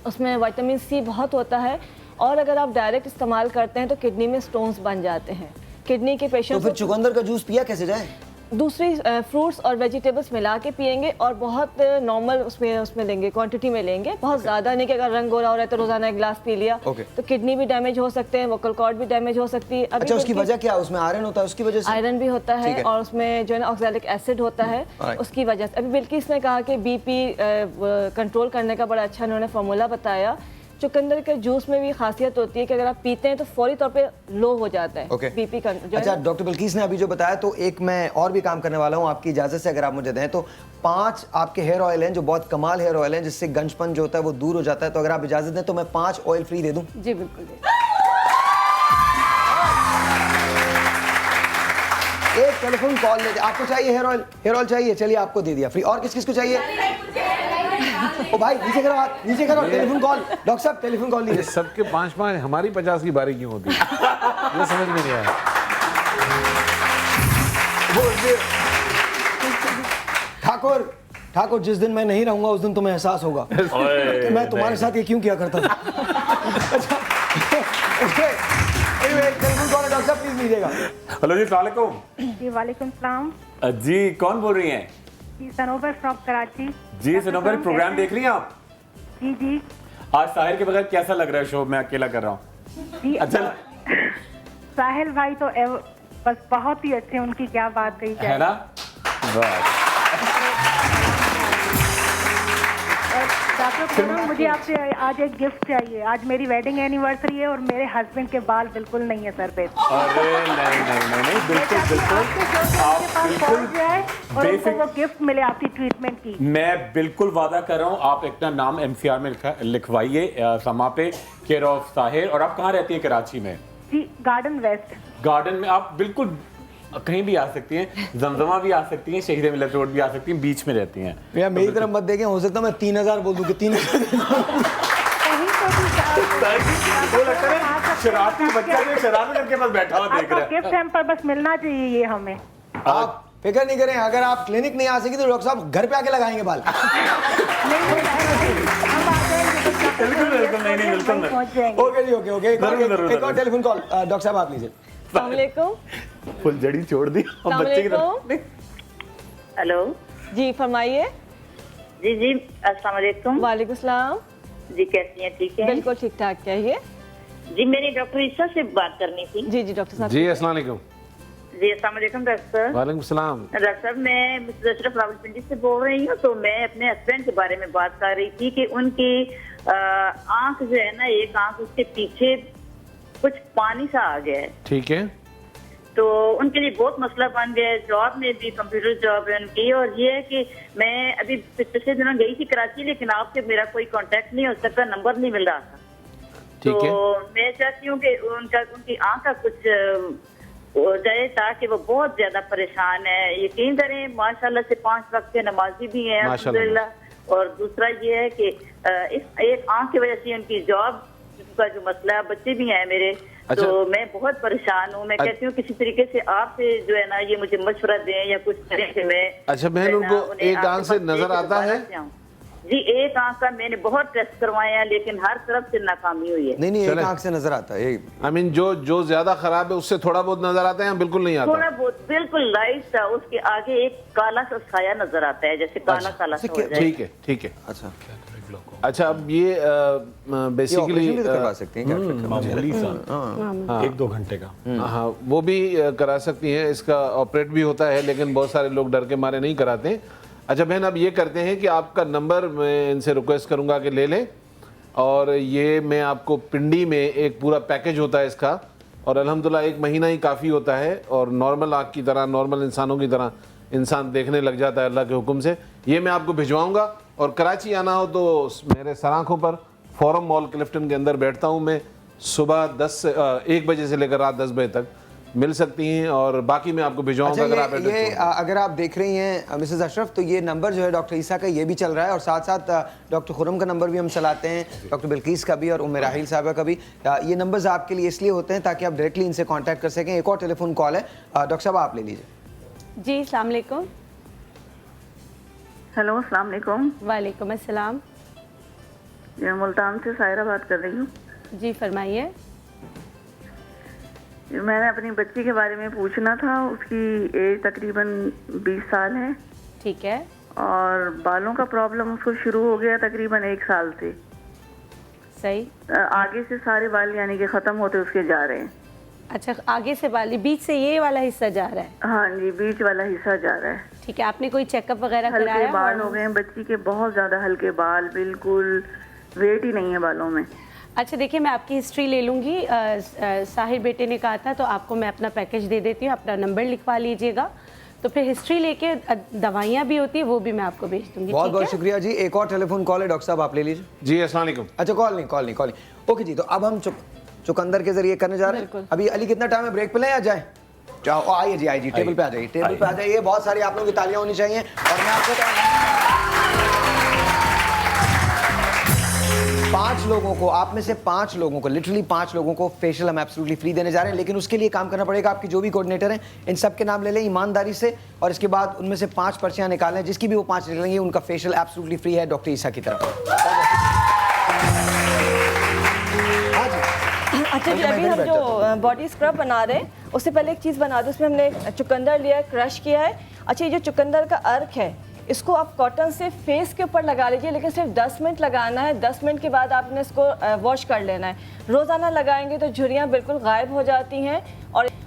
S7: उसमें विटामिन सी बहुत होता है, और अगर आप डायरेक्ट इस्तेमाल करते हैं तो किडनी में स्टोन्स बन जाते हैं। किडनी के पेशेंट
S3: तो फिर चुकंदर का जूस पिया कैसे जाए?
S7: दूसरी फ्रूट्स और वेजिटेबल्स मिला के पियेंगे, और बहुत नॉर्मल उसमें लेंगे, क्वांटिटी में लेंगे, बहुत ज़्यादा नहीं कि अगर रंग गोरा हो रहा है तो रोजाना एक गिलास पी लिया। तो किडनी भी डैमेज हो सकते हैं, वोकल कॉर्ड भी डैमेज हो सकती है।
S3: अच्छा, उसकी वजह क्या है? उसमें आयरन होता है, उसकी वजह से?
S7: आयरन भी होता है, और उसमें जो है ना ऑक्सैलिक एसिड होता है, उसकी वजह से। अभी बिल्किस ने कहा कि बीपी कंट्रोल करने का बड़ा अच्छा उन्होंने फार्मूला बताया। चुकंदर के जूस में भी खासियत होती है कि अगर आप पीते हैं तो फौरी तौर पे लो हो जाता है बीपी का।
S3: अच्छा, डॉक्टर बिल्किस ने अभी जो बताया, तो एक मैं और भी काम करने वाला हूँ आपकी इजाज़त से, अगर आप मुझे दें तो। 5 आपके हेयर ऑयल हैं जो बहुत कमाल हेयर ऑयल हैं, जिससे गंजपन जो होता है वो दूर हो जाता है। तो अगर आप इजाज़त दें तो मैं 5 ऑयल फ्री दे दूँ?
S7: जी बिल्कुल।
S3: एक टेलीफोन कॉल लेते। आपको चाहिए हेयर ऑयल? हेयर ऑयल चाहिए, चलिए आपको दे दिया फ्री। और किस किस को चाहिए? ओ भाई नीचे करो हाथ, नीचे करो। टेलीफोन कॉल, डॉक्टर साहब टेलीफोन कॉल लीजिए।
S10: सबके 5-5, हमारी 50 की बारी क्यों होती है? ये समझ में नहीं आया।
S9: ठाकुर जिस दिन मैं नहीं रहूंगा उस दिन तुम्हें एहसास होगा कि मैं तुम्हारे साथ ये क्यों किया करता था। अच्छा डॉक्टर साहब प्लीज लीजिएगा।
S14: हेलो जी, अस्सलाम वालेकुम।
S15: जी वालेकुम सलाम।
S14: जी कौन बोल रही हैं?
S15: जी सनोबर फ्रॉम कराची।
S14: जी सनोबर, प्रोग्राम देख रही हैं आप?
S15: जी जी।
S14: आज साहिर के बगैर कैसा लग रहा है शो? मैं अकेला कर रहा हूँ।
S15: जी
S14: अच्छा
S15: साहिल भाई तो बस बहुत ही अच्छे, उनकी क्या बात कही
S14: है ना? बस
S15: डॉक्टर पूनम, मुझे आपसे आज एक गिफ्ट चाहिए। आज मेरी वेडिंग एनिवर्सरी है और मेरे हस्बैंड के बाल बिल्कुल नहीं है सर पे।
S14: अरे नहीं, बिल्कुल
S15: आप बिल्कुल जाए और उनको वो गिफ्ट मिले आपकी ट्रीटमेंट की।
S14: मैं बिल्कुल वादा कर रहा हूँ। आप अपना नाम MCR में लिखवाइए समा पे, केयर ऑफ साहिर। और आप कहाँ रहती हैं? कराची में?
S15: जी गार्डन वेस्ट।
S14: गार्डन में आप बिल्कुल कहीं भी आ सकती हैं, जमजमा भी आ सकती हैं, शहीद मिलत रोड भी आ सकती हैं, बीच में रहती हैं।
S9: भैया मेरी तरफ मत देखें, हो सकता है मैं 3000 बोल दूं कि 3000।
S14: वो लगता है शरारती बच्चा जो शरारत करके बस बैठा हुआ देख रहा है।
S15: गिफ्ट हैम्पर बस मिलना चाहिए ये हमें।
S9: आप फिक्र नहीं करें, अगर आप क्लिनिक नहीं आ सकी तो डॉक्टर साहब घर पे आके लगाएंगे बाल। ओके जी, ओके। एक और टेलीफोन कॉल डॉक्टर साहब आप लीजिए।
S14: फुलझड़ी छोड़ दी बच्चे की तरफ।
S16: हेलो
S11: जी फरमाइए।
S16: जी जी अस्सलाम वालेकुम।
S11: वालेकुम सलाम।
S16: जी कैसी हैं? ठीक है,
S11: बिल्कुल ठीक ठाक। कहिए।
S16: जी मेरी डॉक्टर ईसा से बात करनी थी।
S11: जी जी डॉक्टर साहब।
S10: जी अस्सलाम वालेकुम।
S16: जी अस्सलाम वालेकुम डॉक्टर।
S10: वालेकुम सलाम।
S16: डॉक्टर साहब, मैं मिसेस अशरफ रावलपिंडी से बोल रही हूँ। तो मैं अपने हस्बैंड के बारे में बात कर रही थी कि उनकी आंख जो है ना, एक आंख उसके पीछे कुछ पानी सा आ गया है।
S10: ठीक है।
S16: तो उनके लिए बहुत मसला बन गया है। जॉब में भी कंप्यूटर जॉब है उनकी। और ये है कि मैं अभी पिछले दिनों गई थी कराची, लेकिन आपसे मेरा कोई कांटेक्ट नहीं हो सका, नंबर नहीं मिल रहा था। तो मैं चाहती हूँ कि उनकी आंख का कुछ हो जाए ताकि वो बहुत ज्यादा परेशान है। यकीन करें माशाल्लाह से 5 वक्त के नमाजी भी हैं अल्हम्दुलिल्लाह। और दूसरा ये है कि इस एक आंख की वजह से उनकी जॉब का जो मसला है, बच्चे भी हैं मेरे।
S10: अच्छा।
S16: तो मैं बहुत परेशान हूँ। मैं कहती हूँ किसी तरीके से आपसे जो है ना ये मुझे मशवरा दें या कुछ करें कि मैं।
S10: अच्छा बहन, उनको एक आंख से नजर आता है?
S16: जी एक आंख का मैंने बहुत टेस्ट करवाए हैं, लेकिन हर तरफ से नाकामी हुई है।
S3: नहीं एक आंख से नजर आता है।
S10: आई मीन जो ज्यादा खराब है उससे थोड़ा बहुत नजर आता है या बिल्कुल नहीं आता?
S16: थोड़ा बहुत, बिल्कुल लाइट सा। उसके आगे एक काला सा साया नजर आता है, जैसे काला काला सा हो जाए।
S10: ठीक है। अच्छा अब ये बेसिकली
S3: करवा सकते हैं
S14: मामूली सा 1-2 घंटे का।
S10: हाँ वो भी करा सकती हैं। इसका ऑपरेट भी होता है, लेकिन बहुत सारे लोग डर के मारे नहीं कराते। अच्छा बहन, अब ये करते हैं कि आपका नंबर मैं इनसे रिक्वेस्ट करूंगा कि ले लें, और ये मैं आपको पिंडी में एक पूरा पैकेज होता है इसका, और अल्हम्दुलिल्लाह 1 महीना ही काफ़ी होता है, और नॉर्मल आँख की तरह, नॉर्मल इंसानों की तरह इंसान देखने लग जाता है अल्लाह के हुक्म से। ये मैं आपको भिजवाऊंगा। और कराची आना हो तो मेरे सराखों पर फोरम मॉल क्लिफ्टन के अंदर बैठता हूँ मैं। सुबह 1 बजे से लेकर रात 10 बजे तक मिल सकती हैं, और बाकी मैं आपको भिजवाऊंगा।
S3: अच्छा, अगर आप देख रही हैं मिसेस अशरफ, तो ये नंबर जो है डॉक्टर ईसा का ये भी चल रहा है, और साथ साथ डॉक्टर खुरम का नंबर भी हम चलाते हैं, डॉक्टर बिल्किस का भी और उम्मे राहिल साहबा का भी। ये नंबर्स आपके लिए इसलिए होते हैं ताकि आप डायरेक्टली इनसे कॉन्टैक्ट कर सकें। एक और टेलीफोन कॉल है, डॉक्टर साहब आप ले लीजिए।
S11: जी अस्सलाम वालेकुम।
S16: हेलो अस्सलाम वालेकुम।
S11: वालेकुम अस्सलाम।
S16: मैं मुल्तान से सायरा बात कर रही हूँ।
S11: जी फरमाइए।
S16: मैंने अपनी बच्ची के बारे में पूछना था। उसकी एज तकरीबन 20 साल है।
S11: ठीक है।
S16: और बालों का प्रॉब्लम उसको शुरू हो गया तकरीबन 1 साल से।
S11: सही।
S16: आगे से सारे बाल यानी कि खत्म होते उसके जा रहे हैं।
S11: अच्छा, आगे से बाल, बीच से ये वाला हिस्सा जा रहा है?
S16: हाँ जी, बीच वाला हिस्सा जा रहा है।
S11: ठीक है। आपने कोई चेकअप वगैरह कराया?
S16: हल्के बाल हो गए हैं बच्ची के, बहुत ज्यादा हल्के बाल, बिल्कुल वेट ही नहीं है बालों में।
S11: अच्छा देखिए, मैं आपकी हिस्ट्री ले लूँगी। साहिर बेटे ने कहा था, तो आपको मैं अपना पैकेज दे देती हूँ, अपना नंबर लिखवा लीजिएगा। तो फिर हिस्ट्री लेके दवाइयाँ भी होती है, वो भी मैं आपको भेज दूँगी।
S3: बहुत बहुत शुक्रिया जी। एक और टेलीफोन कॉल है, डॉक्टर साहब आप ले लीजिए।
S10: जी अस्सलाम वालेकुम।
S3: अच्छा कॉल नहीं। ओके जी, तो अब हम चुकंदर के जरिए करने जा रहे हैं। अभी अली कितना टाइम है, ब्रेक पे लें या जाए? आइए जी, टेबल पे आ जाइए, टेबल पे आ जाइए। बहुत सारी आप लोगों की तालियां होनी चाहिए। और मैं आपको 5 लोगों को, आप में से 5 लोगों को, लिटरली 5 लोगों को फेशियल हम एब्सोल्युटली फ्री देने जा रहे हैं। लेकिन उसके लिए काम करना पड़ेगा। आपकी जो भी कोऑर्डिनेटर हैं इन सब के नाम ले लें ईमानदारी से, और इसके बाद उनमें से 5 पर्चियां निकालें। जिसकी भी वो 5 निकलेंगी उनका फेशियल एब्सोल्युटली फ्री है डॉक्टर ईसा की तरफ।
S17: अच्छा जी, अभी हम जो बॉडी स्क्रब बना रहे हैं उससे पहले एक चीज़ बना दो। उसमें हमने चुकंदर लिया है, क्रश किया है। अच्छा, ये जो चुकंदर का अर्क है इसको आप कॉटन से फेस के ऊपर लगा लीजिए, लेकिन सिर्फ 10 मिनट लगाना है। 10 मिनट के बाद आपने इसको वॉश कर लेना है। रोज़ाना लगाएंगे तो झुर्रियाँ बिल्कुल गायब हो जाती हैं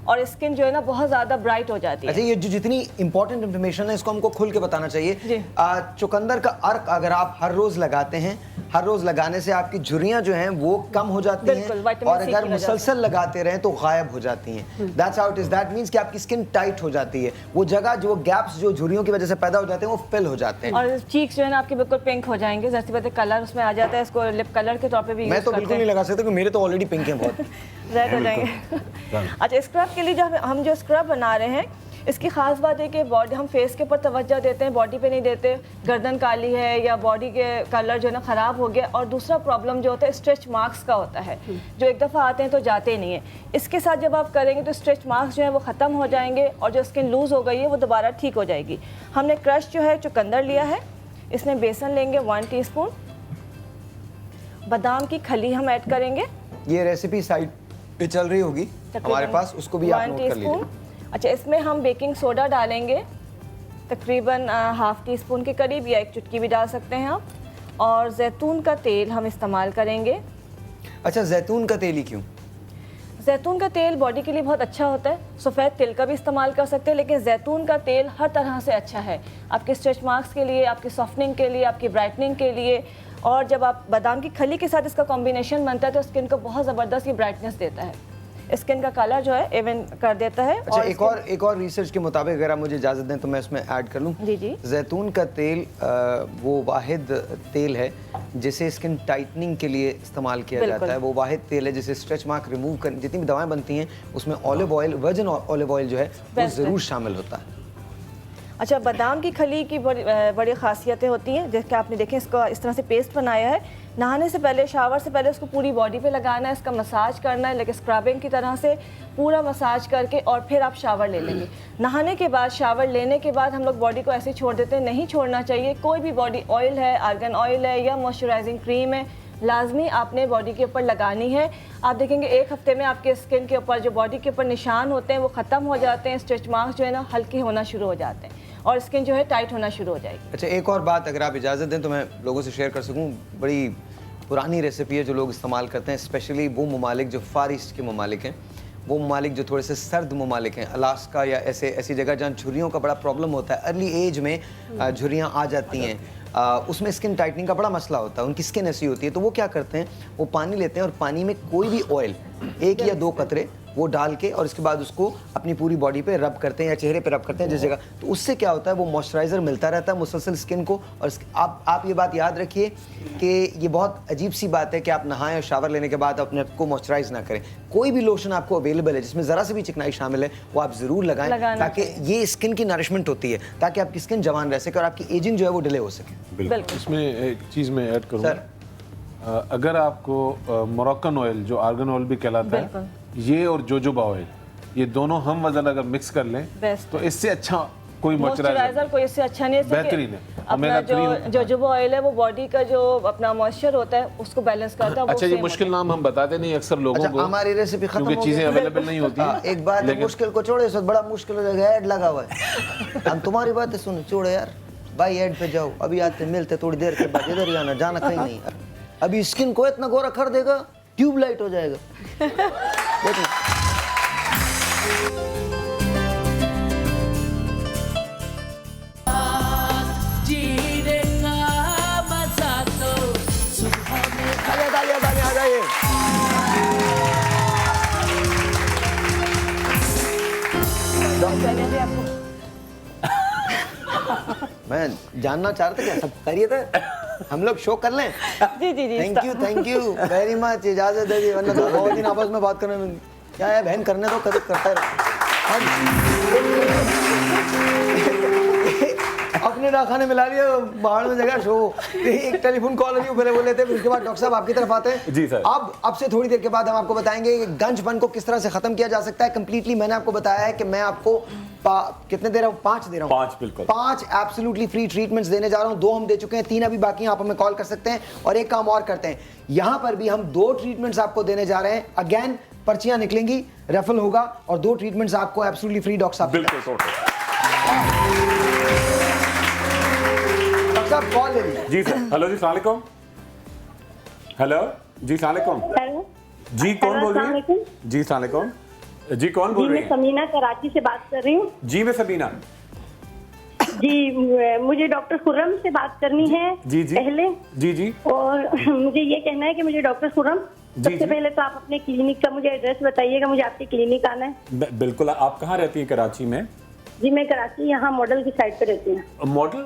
S17: और स्किन जो है ना बहुत ज़्यादा ब्राइट हो जाती है।
S3: अच्छा, ये जो जितनी इंपॉर्टेंट इन्फॉर्मेशन है इसको हमको खुल के बताना चाहिए। चुकंदर का अर्क अगर आप हर रोज लगाते हैं, हर रोज लगाने से आपकी झुर्रियां जो हैं वो कम हो जाती हैं, और अगर मुसलसल लगाते रहें तो गायब हो जाती हैं। That's how it is. That means कि आपकी स्किन टाइट हो जाती है। वो जगह जो गैप्स जो झुर्रियों की वजह से पैदा हो जाते हैं वो फिल हो जाते हैं,
S17: और चीक्स जो है ना आपके बिल्कुल पिंक हो जाएंगे। जैसे पता कलर उसमें आ जाता है, इसको लिप कलर के तौर पे भी
S3: मैं तो बिल्कुल नहीं लगा सकता क्योंकि मेरे तो ऑलरेडी पिंक हैं बहुत।
S17: रेड हो जाएंगे। अच्छा, स्क्रब के लिए जो हम जो स्क्रब बना रहे हैं इसकी ख़ास बात है कि बॉडी हम फेस के ऊपर तवज्जो देते हैं, बॉडी पे नहीं देते। गर्दन काली है या बॉडी के कलर जो है ना ख़राब हो गया। और दूसरा प्रॉब्लम जो होता है स्ट्रेच मार्क्स का होता है, जो एक दफ़ा आते हैं तो जाते ही नहीं है। इसके साथ जब आप करेंगे तो स्ट्रेच मार्क्स जो है वो ख़त्म हो जाएंगे, और जो स्किन लूज़ हो गई है वो दोबारा ठीक हो जाएगी। हमने क्रश जो है चुकंदर लिया है, इसमें बेसन लेंगे 1 टीस्पून, बादाम की खली हम ऐड करेंगे।
S3: ये रेसिपी साइड पे चल रही होगी हमारे पास, उसको भी आप नोट कर लीजिए।
S17: अच्छा, इसमें हम बेकिंग सोडा डालेंगे तकरीबन ½ टीस्पून के करीब, या 1 चुटकी भी डाल सकते हैं आप। और जैतून का तेल हम इस्तेमाल करेंगे।
S3: अच्छा, जैतून का तेल ही क्यों?
S17: जैतून का तेल बॉडी के लिए बहुत अच्छा होता है। सफ़ेद तिल का भी इस्तेमाल कर सकते हैं, लेकिन जैतून का तेल हर तरह से अच्छा है आपके स्ट्रेच मार्क्स के लिए, आपकी सॉफ्टनिंग के लिए, आपकी ब्राइटनिंग के लिए। और जब आप बादाम की खली के साथ इसका कॉम्बिनेशन बनता है तो स्किन को बहुत ज़बरदस्त ये ब्राइटनेस देता है, स्किन का कलर जो है इवन कर देता है।
S3: अच्छा, एक और रिसर्च के मुताबिक अगर आप मुझे इजाज़त दें तो मैं इसमें ऐड कर लूँ।
S17: जी जी।
S3: जैतून का तेल वो वाहिद तेल है जिसे स्किन टाइटनिंग के लिए इस्तेमाल किया जाता है। वो वाहिद तेल है जिसे स्ट्रेच मार्क रिमूव कर, जितनी भी दवाएं बनती हैं उसमें olive oil, virgin olive oil जो है वो ज़रूर शामिल होता है।
S17: अच्छा, बादाम की खली की बड़ी ख़ासियतें होती हैं, जैसे कि आपने देखें इसको इस तरह से पेस्ट बनाया है। नहाने से पहले, शावर से पहले इसको पूरी बॉडी पे लगाना है, इसका मसाज करना है, लेकिन स्क्रबिंग की तरह से पूरा मसाज करके और फिर आप शावर ले लेंगे। नहाने के बाद, शावर लेने के बाद हम लोग बॉडी को ऐसे छोड़ देते हैं, नहीं छोड़ना चाहिए। कोई भी बॉडी ऑयल है, आर्गन ऑयल है या मॉइस्चराइजिंग क्रीम है, लाजमी आपने बॉडी के ऊपर लगानी है। आप देखेंगे 1 हफ्ते में आपके स्किन के ऊपर जो बॉडी के ऊपर निशान होते हैं वो ख़त्म हो जाते हैं, स्ट्रेच मार्क्स जो है ना हल्के होना शुरू हो जाते हैं और स्किन जो है टाइट होना शुरू हो जाएगी।
S3: अच्छा, एक और बात अगर आप इजाज़त दें तो मैं लोगों से शेयर कर सकूं। बड़ी पुरानी रेसिपी है जो लोग इस्तेमाल करते हैं, स्पेशली वो ममालिक जो फार ईस्ट के ममालिक हैं, वो ममालिक जो थोड़े से सर्द ममालिक हैं, अलास्का या ऐसी जगह जहाँ झुर्रियों का बड़ा प्रॉब्लम होता है, अर्ली एज में झुर्रियाँ आ जाती हैं, उसमें स्किन टाइटनिंग का बड़ा मसला होता है। उनकी स्किन ऐसी होती है तो वो क्या करते हैं, वो पानी लेते हैं और पानी में कोई भी ऑयल 1 या 2 कतरे वो डाल के और इसके बाद उसको अपनी पूरी बॉडी पे रब करते हैं या चेहरे पे रब करते हैं जिस जगह। तो उससे क्या होता है, वो मॉइस्चराइज़र मिलता रहता है मुसलसल स्किन को। और आप ये बात याद रखिए कि ये बहुत अजीब सी बात है कि आप नहाएं और शावर लेने के बाद अपने को मॉइस्चराइज ना करें। कोई भी लोशन आपको अवेलेबल है जिसमें ज़रा से भी चिकनाई शामिल है वो आप ज़रूर लगाएं, ताकि ये स्किन की नरिशमेंट होती है, ताकि आपकी स्किन जवान रह सके और आपकी एजिंग जो है वो डिले हो सके।
S10: बिल्कुल। इसमें एक चीज़ मैं ऐड करूँगा, अगर आपको मोरक्कन ऑयल जो आर्गन ऑयल भी कहलाता है, ये और जोजोबा ऑयल, ये दोनों हम वजन अगर मिक्स कर लें तो इससे अच्छा कोई
S17: मॉइस्चराइजर कोई इससे अच्छा नहीं है।
S10: बेहतरीन है।
S17: अपना जो जोजोबा ऑयल है वो बॉडी का जो अपना मॉइस्चर होता है उसको बैलेंस करता है।
S10: अच्छा, ये मुश्किल नाम हम बताते नहीं अक्सर लोगों को,
S3: हमारी रेसिपी खत्म हो गई,
S10: चीजें अवेलेबल नहीं होती।
S3: एक बात मुश्किल को छोड़े, इस बड़ा मुश्किल हो जाएगा, ऐड लगा हुआ है। हम तुम्हारी बातें सुन छोड़े यार भाई, ऐड पे जाओ, अभी आते मिलते थोड़ी देर के बाद, इधर ही आना, जाना कहीं नहीं। अभी स्किन को इतना गोरा कर देगा, ट्यूबलाइट हो जाएगा।
S1: जीने का मजा तो सुबह में
S3: आ जाइए। मैं जानना चाह रहा था क्या सब खैरियत है, हम लोग शो कर लें।
S17: जी जी जी,
S3: थैंक यू वेरी मच, इजाजत दे दी, वरना तो बहुत दिन आपस में बात करने में क्या है, बहन करने तो कभी करता है। अपने
S9: आपने खाने मिला लिया, बाहर में जगह शो। एक टेलीफोन कॉल अभी पहले बोले थे, फिर उसके बाद डॉक्टर साहब आपकी तरफ आते हैं।
S14: जी सर।
S9: अब से थोड़ी देर के बाद हम आपको बताएंगे कि गंजपन को किस तरह से खत्म किया जा सकता है कंप्लीटली। मैंने आपको बताया है कि मैं आपको कितने दे रहा हूँ, 5 दे रहा हूँ।
S14: 5 बिल्कुल,
S9: 5 एब्सोल्युटली फ्री ट्रीटमेंट्स देने जा रहा हूँ। 2 हम दे चुके हैं, 3 अभी बाकी हैं, आप हमें कॉल कर सकते हैं। और एक काम और करते हैं, यहाँ पर भी हम 2 ट्रीटमेंट्स आपको देने जा रहे हैं। अगेन पर्चियां निकलेंगी, रेफरल होगा और 2 ट्रीटमेंट्स आपको एब्सोल्युटली फ्री डॉक्टर साहब।
S14: बिल्कुल
S9: डॉक्टर साहब कॉल ले लीजिए।
S14: जी सर। हेलो जी, अस्सलाम वालेकुम। हेलो जी, अस्सलाम वालेकुम।
S18: हेलो
S14: जी, कौन बोल रही है? जी, अस्सलाम वालेकुम। जी, कौन बोल रही है?
S18: मैं समीना कराची से बात कर रही हूँ।
S14: जी, मैं सबीना।
S18: जी, मुझे डॉक्टर खुर्रम से बात करनी है।
S14: जी जी
S18: पहले
S14: जी जी
S18: और मुझे ये कहना है कि मुझे डॉक्टर खुर्रम, सबसे पहले तो आप अपने क्लिनिक का मुझे एड्रेस बताइएगा, मुझे आपके क्लिनिक आना है।
S14: बिल्कुल। आप कहाँ रहती हैं? कराची में?
S18: जी, मैं कराची यहाँ मॉडल की साइड पे रहती हूँ।
S14: मॉडल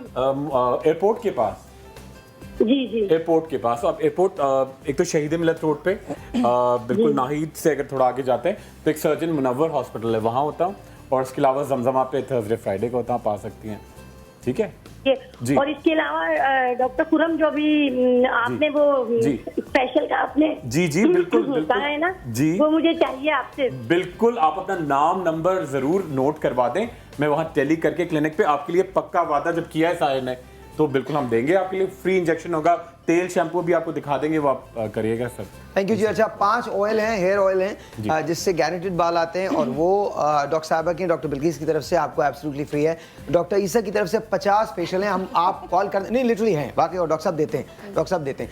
S14: एयरपोर्ट के पास?
S18: जी जी,
S14: एयरपोर्ट के पास। आप एयरपोर्ट एक तो शहीद मिलत रोड पे बिल्कुल नाहिद से अगर थोड़ा आगे जाते हैं तो एक सर्जन मुनव्वर हॉस्पिटल है, वहाँ होता हूँ। और इसके अलावा जमजमा पे थर्सडे फ्राइडे को होता हूँ, आप आ सकती हैं। ठीक है जी।
S18: और इसके अलावा डॉक्टर खुर्रम जो भी आपने वो स्पेशल का आपने
S14: जी जी बिल्कुल
S18: कहा है ना
S14: जी,
S18: वो मुझे चाहिए आपसे।
S14: बिल्कुल। आप अपना नाम नंबर जरूर नोट करवा दें, मैं वहाँ टेली करके क्लिनिक पे आपके लिए पक्का वादा जब किया है साहिर ने तो बिल्कुल हम देंगे आपके लिए। फ्री इंजेक्शन होगा, तेल शैम्पू भी आपको दिखा देंगे, वो आप करिएगा सर।
S9: थैंक यू जी। अच्छा, 5 ऑयल हैं, हेयर ऑयल हैं जिससे गारंटेड बाल आते हैं और वो डॉक्टर साहिबा की, डॉक्टर बिल्किस की तरफ से आपको एब्सोल्युटली फ्री है। डॉक्टर ईसा की तरफ से 50 फेशियल हैं, हम आप कॉल कर नहीं लिटरली हैं बाकी, और डॉक्टर साहब देते हैं, डॉक्टर साहब देते हैं।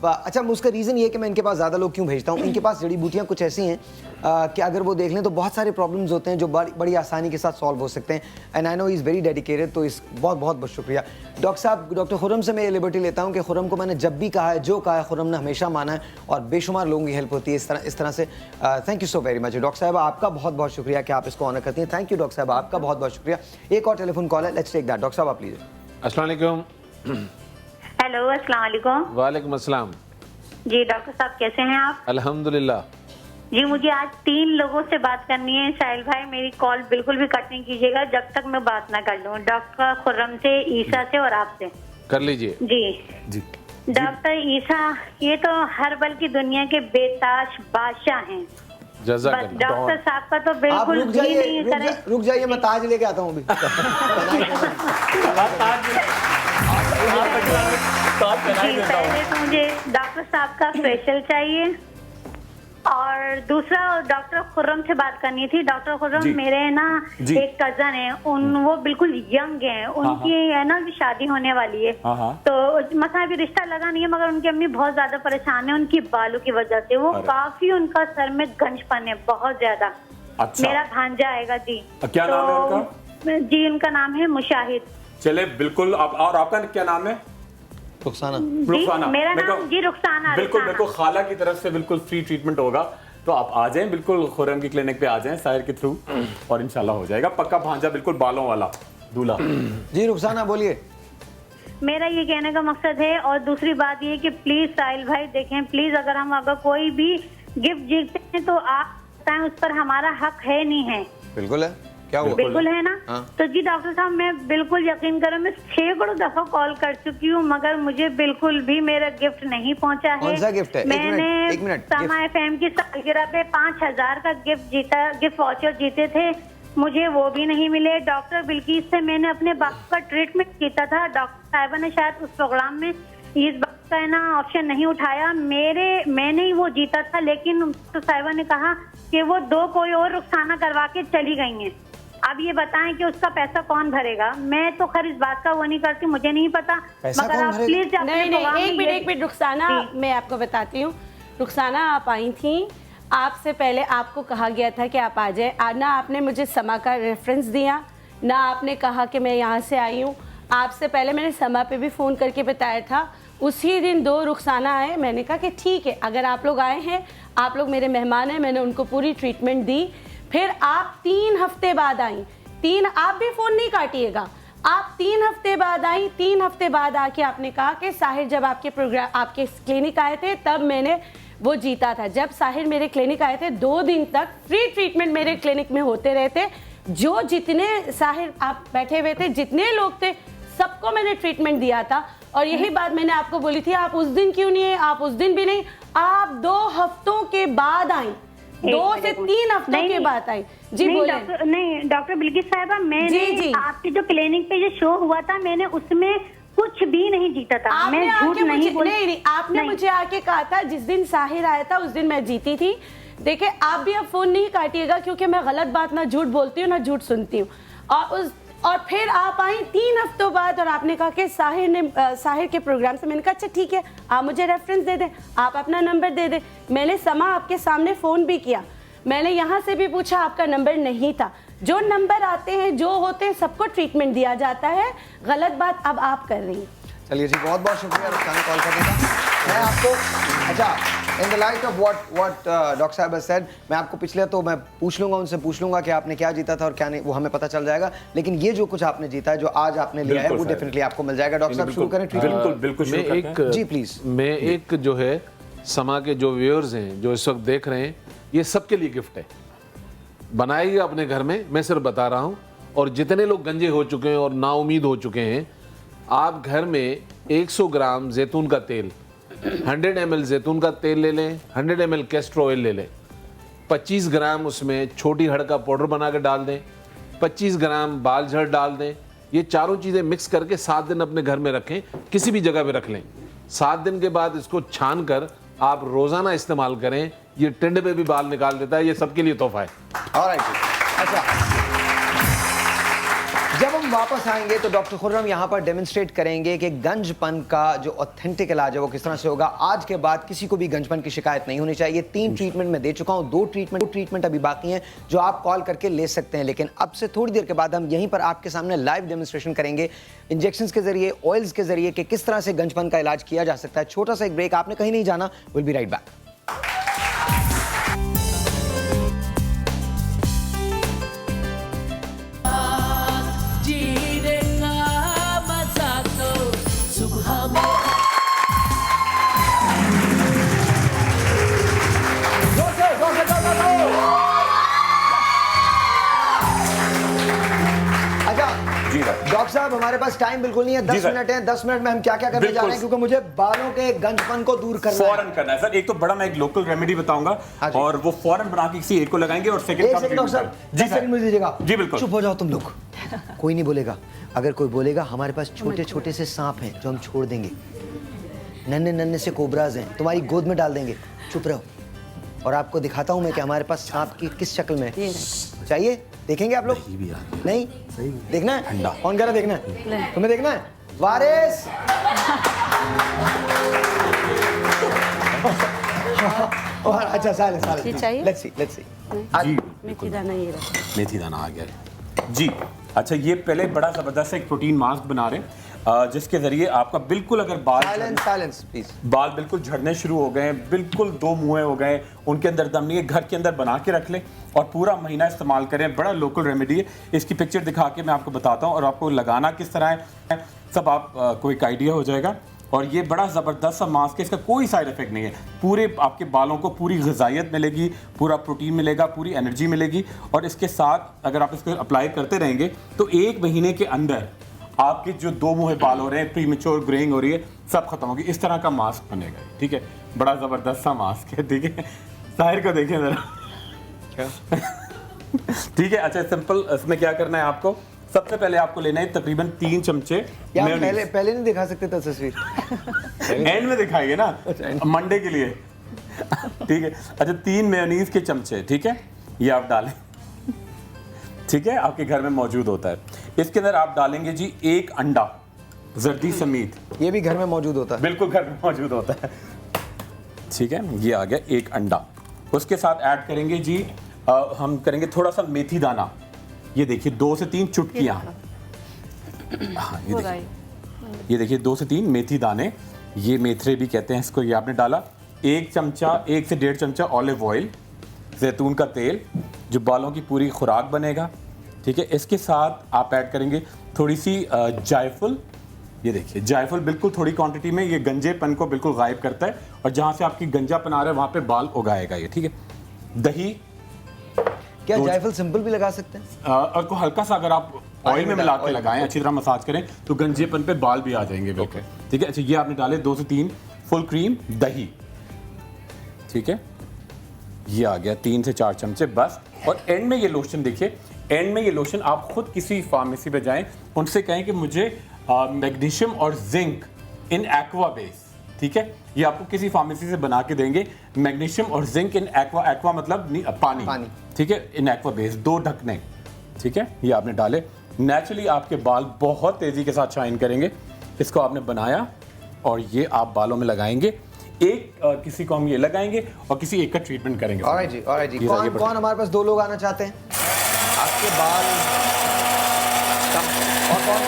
S9: अच्छा, उसका रीज़न ये है कि मैं इनके पास ज़्यादा लोग क्यों भेजता हूँ, इनके पास जड़ी बूटियाँ कुछ ऐसी हैं कि अगर वो देख लें तो बहुत सारे प्रॉब्लम्स होते हैं जो बड़ी आसानी के साथ सॉल्व हो सकते हैं। And I know is very dedicated, तो इस बहुत बहुत बहुत शुक्रिया डॉक्टर साहब। डॉक्टर खुर्रम से मैं ये लिबर्टी लेता हूँ कि खुर्रम को मैंने जब भी कहा है, जो कहा है, खुर्रम ने हमेशा माना है और बेशुमार लोगों की हेल्प होती है इस तरह से। Thank you so very much doctor साहब, आपका बहुत बहुत शुक्रिया कि आप इसको ऑनर करती हैं। थैंक यू डॉक्टर साहब, आपका बहुत बहुत शुक्रिया। एक और टेलीफोन कॉल है, लेट्स टेक दैट। डॉक्टर साहब आप लीजिए।
S10: अस्सलाम वालेकुम।
S16: हेलो, अस्सलाम वालेकुम।
S10: वालेकुम अस्सलाम।
S16: जी डॉक्टर साहब, कैसे हैं आप?
S10: अल्हम्दुलिल्लाह।
S16: जी, मुझे आज 3 लोगों से बात करनी है। साहिल भाई, मेरी कॉल बिल्कुल भी कट नहीं कीजिएगा जब तक मैं बात ना कर लूँ। डॉक्टर खुर्रम से, ईसा से और आपसे।
S10: कर लीजिए।
S16: जी डॉक्टर ईसा, ये तो हर बल की दुनिया के बेताज बादशाह हैं। डॉक्टर साहब का तो बिल्कुल भी नहीं करें।
S9: रुक जाइए, मैं ताज लेके आता हूँ अभी।
S16: पहले तो मुझे डॉक्टर साहब का फेशियल चाहिए और दूसरा डॉक्टर खुर्रम से बात करनी थी। डॉक्टर खुर्रम मेरे ना एक कजन है, वो बिल्कुल यंग हैं, उनकी है ना भी शादी होने वाली है, तो मतलब अभी रिश्ता लगा नहीं है, मगर उनकी अम्मी बहुत ज्यादा परेशान है उनकी बालों की वजह से। वो काफी, उनका सर में गंजपन है बहुत ज्यादा।
S14: अच्छा।
S16: मेरा भांजा आएगा जी।
S14: क्या नाम है उनका?
S16: जी, उनका नाम है मुशाहिद।
S14: चले बिल्कुल। और आपका क्या नाम है?
S9: रुखसाना।
S16: मेरा नाम जी रुखसाना।
S14: बिल्कुल बिल्कुल, खाला की तरफ से बिल्कुल फ्री ट्रीटमेंट होगा, तो आप आ जाएं बिल्कुल खुर्रम की क्लिनिक पे आ जाएं साहिर के थ्रू और इंशाल्लाह हो जाएगा पक्का भांजा, बिल्कुल बालों वाला दूल्हा। जी
S9: रुखसाना बोलिए।
S16: मेरा ये कहने का मकसद है और दूसरी बात ये कि प्लीज साहिल भाई देखें, प्लीज अगर कोई भी गिफ्ट जीतते हैं तो आप बताएं उस पर हमारा हक है नहीं है।
S9: बिल्कुल है, क्या हुआ?
S16: बिल्कुल है ना। तो जी डॉक्टर साहब, मैं बिल्कुल यकीन करो, मैं 6 दफा कॉल कर चुकी हूँ मगर मुझे बिल्कुल भी मेरा गिफ्ट नहीं पहुँचा है।
S9: कौन सा गिफ्ट है?
S16: मैंने समा FM की सालगिरह पे 5000 का गिफ्ट जीता, गिफ्ट वाउचर जीते थे, मुझे वो भी नहीं मिले। डॉक्टर बिल्किस से मैंने अपने बाप का ट्रीटमेंट किया था, डॉक्टर साहिबा ने शायद उस प्रोग्राम में इस बात का ना ऑप्शन नहीं उठाया, मैंने ही वो जीता था, लेकिन डॉक्टर साहिबा ने कहा कि वो 2 कोई और रुखसाना करवा के चली गई हैं। अब ये बताएं कि उसका पैसा कौन भरेगा? मैं तो खैर इस बात का वो नहीं करती, मुझे नहीं पता, मगर आप प्लीज
S11: नहीं, एक मिनट रुखसाना, मैं आपको बताती हूँ। रुखसाना, आप आई थी, आपसे पहले आपको कहा गया था कि आप आ जाए, ना आपने मुझे समा का रेफरेंस दिया, ना आपने कहा कि मैं यहाँ से आई हूँ। आपसे पहले मैंने समा पे भी फ़ोन करके बताया था, उसी दिन 2 रुखसाना आए, मैंने कहा कि ठीक है, अगर आप लोग आए हैं, आप लोग मेरे मेहमान हैं, मैंने उनको पूरी ट्रीटमेंट दी। फिर आप 3 हफ्ते बाद आई, आप भी फ़ोन नहीं काटिएगा, आप 3 हफ्ते बाद आई, 3 हफ्ते बाद आके आपने कहा कि साहिर जब आपके क्लिनिक आए थे तब मैंने वो जीता था। जब साहिर मेरे क्लिनिक आए थे 2 दिन तक फ्री ट्रीटमेंट मेरे क्लिनिक में होते रहते, जो जितने साहिर आप बैठे हुए थे, जितने लोग थे सबको मैंने ट्रीटमेंट दिया था और यही बात मैंने आपको बोली थी, आप उस दिन क्यों नहीं है, आप उस दिन भी नहीं, आप 2 हफ्तों के बाद आई, 2 से 3 हफ्तों के बाद आई। जी बोले।
S18: नहीं डॉक्टर बिल्किस साहिबा, मैंने आपके जो क्लिनिक पे जो शो हुआ था मैंने उसमें कुछ भी नहीं जीता था। मैं झूठ नहीं बोल रही।
S11: नहीं, आपने मुझे आके कहा था जिस दिन साहिर आया था उस दिन मैं जीती थी। देखिए आप भी अब फोन नहीं काटिएगा क्योंकि मैं गलत बात ना झूठ बोलती हूँ ना झूठ सुनती हूँ। और फिर आप आई 3 हफ्तों बाद और आपने कहा कि साहिर के प्रोग्राम से। मैंने कहा अच्छा ठीक है, आप मुझे रेफरेंस दे दें, आप अपना नंबर दे दें। मैंने समा आपके सामने फ़ोन भी किया, मैंने यहाँ से भी पूछा, आपका नंबर नहीं था। जो नंबर आते हैं जो होते हैं सबको ट्रीटमेंट दिया जाता है, गलत बात अब आप कर रही हैं।
S3: चलिए जी, बहुत बहुत शुक्रिया रुखसाना कॉल करने का। मैं आपको अच्छा in the light of what doctor साहब हैज सेड, मैं आपको पिछले तो मैं पूछ लूंगा, उनसे पूछ लूंगा कि आपने क्या जीता था और क्या नहीं, वो हमें पता चल जाएगा। लेकिन ये जो कुछ आपने जीता है, जो आज आपने लिया है, वो डेफिनेटली आपको मिल जाएगा। डॉक्टर साहब शुरू करें ट्रीटमेंट।
S10: बिल्कुल
S3: जी प्लीज।
S10: मैं एक जो है समा के जो व्यूअर्स हैं जो इस वक्त देख रहे हैं, ये सबके लिए गिफ्ट है। बनाइए अपने घर में, मैं सिर्फ बता रहा हूँ। और जितने लोग गंजे हो चुके हैं और नाउमीद हो चुके हैं, आप घर में 100 ग्राम जैतून का तेल, 100 ml जैतून का तेल ले लें, 100 ml कैस्टर ऑयल ले लें, 25 ग्राम उसमें छोटी हड़ का पाउडर बना के डाल दें, 25 ग्राम बाल झड़ डाल दें। ये चारों चीज़ें मिक्स करके 7 दिन अपने घर में रखें, किसी भी जगह पे रख लें। 7 दिन के बाद इसको छान कर आप रोज़ाना इस्तेमाल करें। ये टिंड पे भी बाल निकाल देता है, ये सबके लिए तोहफा है।
S3: ऑलराइट, अच्छा जब हम वापस आएंगे तो डॉक्टर खुर्रम यहाँ पर डेमोन्स्ट्रेट करेंगे कि गंजपन का जो ऑथेंटिक इलाज है वो किस तरह से होगा। आज के बाद किसी को भी गंजपन की शिकायत नहीं होनी चाहिए। 3 ट्रीटमेंट मैं दे चुका हूँ, 2 ट्रीटमेंट अभी बाकी हैं जो आप कॉल करके ले सकते हैं। लेकिन अब से थोड़ी देर के बाद हम यहीं पर आपके सामने लाइव डेमोन्स्ट्रेशन करेंगे इंजेक्शंस के जरिए, ऑयल्स के जरिए कि किस तरह से गंजपन का इलाज किया जा सकता है। छोटा सा एक ब्रेक, आपने कहीं नहीं जाना, will be right back. Doctor साहब हमारे पास टाइम बिल्कुल नहीं है, 10 मिनट है। 10 मिनट में हम क्या क्या करने जा रहे हैं, क्योंकि मुझे बालों के गंजपन को दूर करना है।
S14: फौरन करना है सर। एक तो बड़ा मैं एक लोकल रेमेडी बताऊंगा और वो फौरन बना के किसी एक को लगाएंगे और सेकंड
S3: डॉक्टर साहब 10 सेकंड मुझे दीजिएगा।
S14: जी बिल्कुल।
S3: चुप हो जाओ तुम लोग, कोई नहीं बोलेगा। अगर कोई बोलेगा, हमारे पास छोटे छोटे से सांप हैं जो हम छोड़ देंगे, नन्हे नन्हे से कोबराज हैं, तुम्हारी गोद में डाल देंगे। चुप रहो। और आपको दिखाता हूं मैं कि हमारे पास सांप की किस शक्ल में चाहिए। देखेंगे आप लोग? नहीं देखना है? कौन कह रहा देखना है? तुम्हें देखना है? वारिस अच्छा साले
S11: चाहिए।
S3: लेट्स सी
S14: जी
S11: मेथी दाना ये रहा,
S14: मेथी दाना आ गया जी। अच्छा ये पहले बड़ा ज़बरदस्त एक प्रोटीन मास्क बना रहे हैं जिसके जरिए आपका बिल्कुल अगर बाल
S3: साइलेंस प्लीज,
S14: बाल बिल्कुल झड़ने शुरू हो गए हैं, बिल्कुल 2 मुँहे हो गए, उनके अंदर दम नहीं है, घर के अंदर बना के रख लें और पूरा महीना इस्तेमाल करें। बड़ा लोकल रेमेडी है। इसकी पिक्चर दिखा के मैं आपको बताता हूँ और आपको लगाना किस तरह है सब आपको एक आइडिया हो जाएगा। और ये बड़ा ज़बरदस्त सा मास्क है, इसका कोई साइड इफेक्ट नहीं है। पूरे आपके बालों को पूरी ग़िज़ाइयत मिलेगी, पूरा प्रोटीन मिलेगा, पूरी एनर्जी मिलेगी। और इसके साथ अगर आप इसको अप्लाई करते रहेंगे तो 1 महीने के अंदर आपके जो 2 मुँहे बाल हो रहे हैं, प्रीमेच्योर ग्रेइंग हो रही है, सब खत्म होगी। इस तरह का मास्क बनेगा। ठीक है, बड़ा ज़बरदस्त सा मास्क है। ठीक है, साहिर को देखें ज़रा। ठीक है, अच्छा सिंपल इसमें क्या करना है आपको, सबसे पहले आपको लेना है तकरीबन 3 चमचे।
S3: पहले नहीं दिखा सकते था तस्वीर?
S14: एंड में दिखाएंगे ना, मंडे के लिए। ठीक है, अच्छा 3 मेयोनीज के चमचे, ठीक है, ये आप डालें। ठीक है, आपके घर में मौजूद होता है। इसके अंदर आप डालेंगे जी 1 अंडा जर्दी समेत।
S3: ये भी घर में मौजूद होता है?
S14: बिल्कुल घर में मौजूद होता है। ठीक है, ये आ गया 1 अंडा। उसके साथ ऐड करेंगे जी हम करेंगे थोड़ा सा मेथी दाना। ये देखिए 2 से 3 चुटकियाँ। हाँ ये देखिए 2 से 3 मेथी दाने, ये मेथरे भी कहते हैं इसको। ये आपने डाला 1 चमचा 1 से 1.5 चमचा ऑलिव ऑयल, जैतून का तेल जो बालों की पूरी खुराक बनेगा। ठीक है, इसके साथ आप ऐड करेंगे थोड़ी सी जायफल। ये देखिए जायफल बिल्कुल थोड़ी क्वांटिटी में, ये गंजेपन को बिल्कुल गायब करता है और जहाँ से आपकी गंजापन आ रहा है वहाँ पे बाल उगाएगा ये। ठीक है, दही।
S3: क्या जायफल सिंपल भी लगा सकते हैं?
S14: और को हल्का सा अगर आप ऑयल में मिला के लगाएं, अच्छी तरह मसाज करें तो गंजेपन पे बाल भी आ जाएंगे बिल्कुल। ठीक है, अच्छा ये आपने डाले 2 से 3 फुल क्रीम दही, ठीक है, ये आ गया 3 से 4 चमचे बस। और एंड में ये लोशन देखिए, एंड में ये लोशन आप खुद किसी फार्मेसी पे जाएं, उनसे कहें कि मुझे मैग्नीशियम और जिंक इन एक्वा बेस, ठीक है, ये आपको किसी फार्मेसी से बना के देंगे। मैग्नीशियम और जिंक इन एक्वा, एक्वा मतलब पानी, ठीक है, इन एक्वा बेस 2 ढकने, ठीक है, ये आपने डाले। नेचुरली आपके बाल बहुत तेजी के साथ शाइन करेंगे। इसको आपने बनाया और ये आप बालों में लगाएंगे। एक किसी को हम ये लगाएंगे और किसी एक का ट्रीटमेंट करेंगे।
S3: ऑलराइट जी, ऑलराइट जी। कौन हमारे पास 2 लोग आना चाहते हैं? आपके बाल और कौन?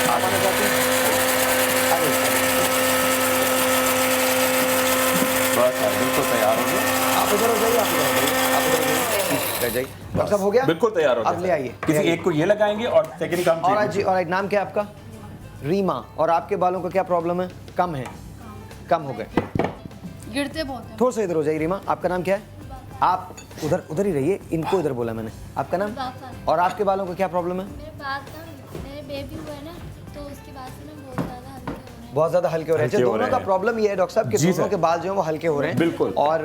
S3: आप आना चाहते हैं?
S14: बस बिल्कुल तैयार हो गए।
S3: आप इधर हो जाइए, आप इधर हो जाइए, आप इधर हो जाइए। डॉक्टर साहब हो गया?
S14: बिल्कुल तैयार हो गया।
S3: अब ले आइए,
S14: किसी एक को ये लगाएंगे और सेकंड का हम
S3: ऑलराइट जी, ऑलराइट। नाम क्या है आपका? रीमा। और आपके बालों का क्या प्रॉब्लम है? कम है, कम हो गए,
S12: गिरते बहुत हैं।
S3: थोड़ा सा इधर हो जाइए। रीमा, आपका नाम क्या है? आप उधर ही रहिए, इनको इधर बोला मैंने। आपका नाम? और आपके बालों का क्या प्रॉब्लम है?
S12: मेरे बेबी हुआ है ना, तो उसके बाद से ना
S3: बहुत ज़्यादा हल्के हो रहे हैं। दोनों का प्रॉब्लम ये है डॉक्टर साहब कि दोनों के बाल जो हैं वो हल्के हो रहे हैं
S14: बिल्कुल।
S3: और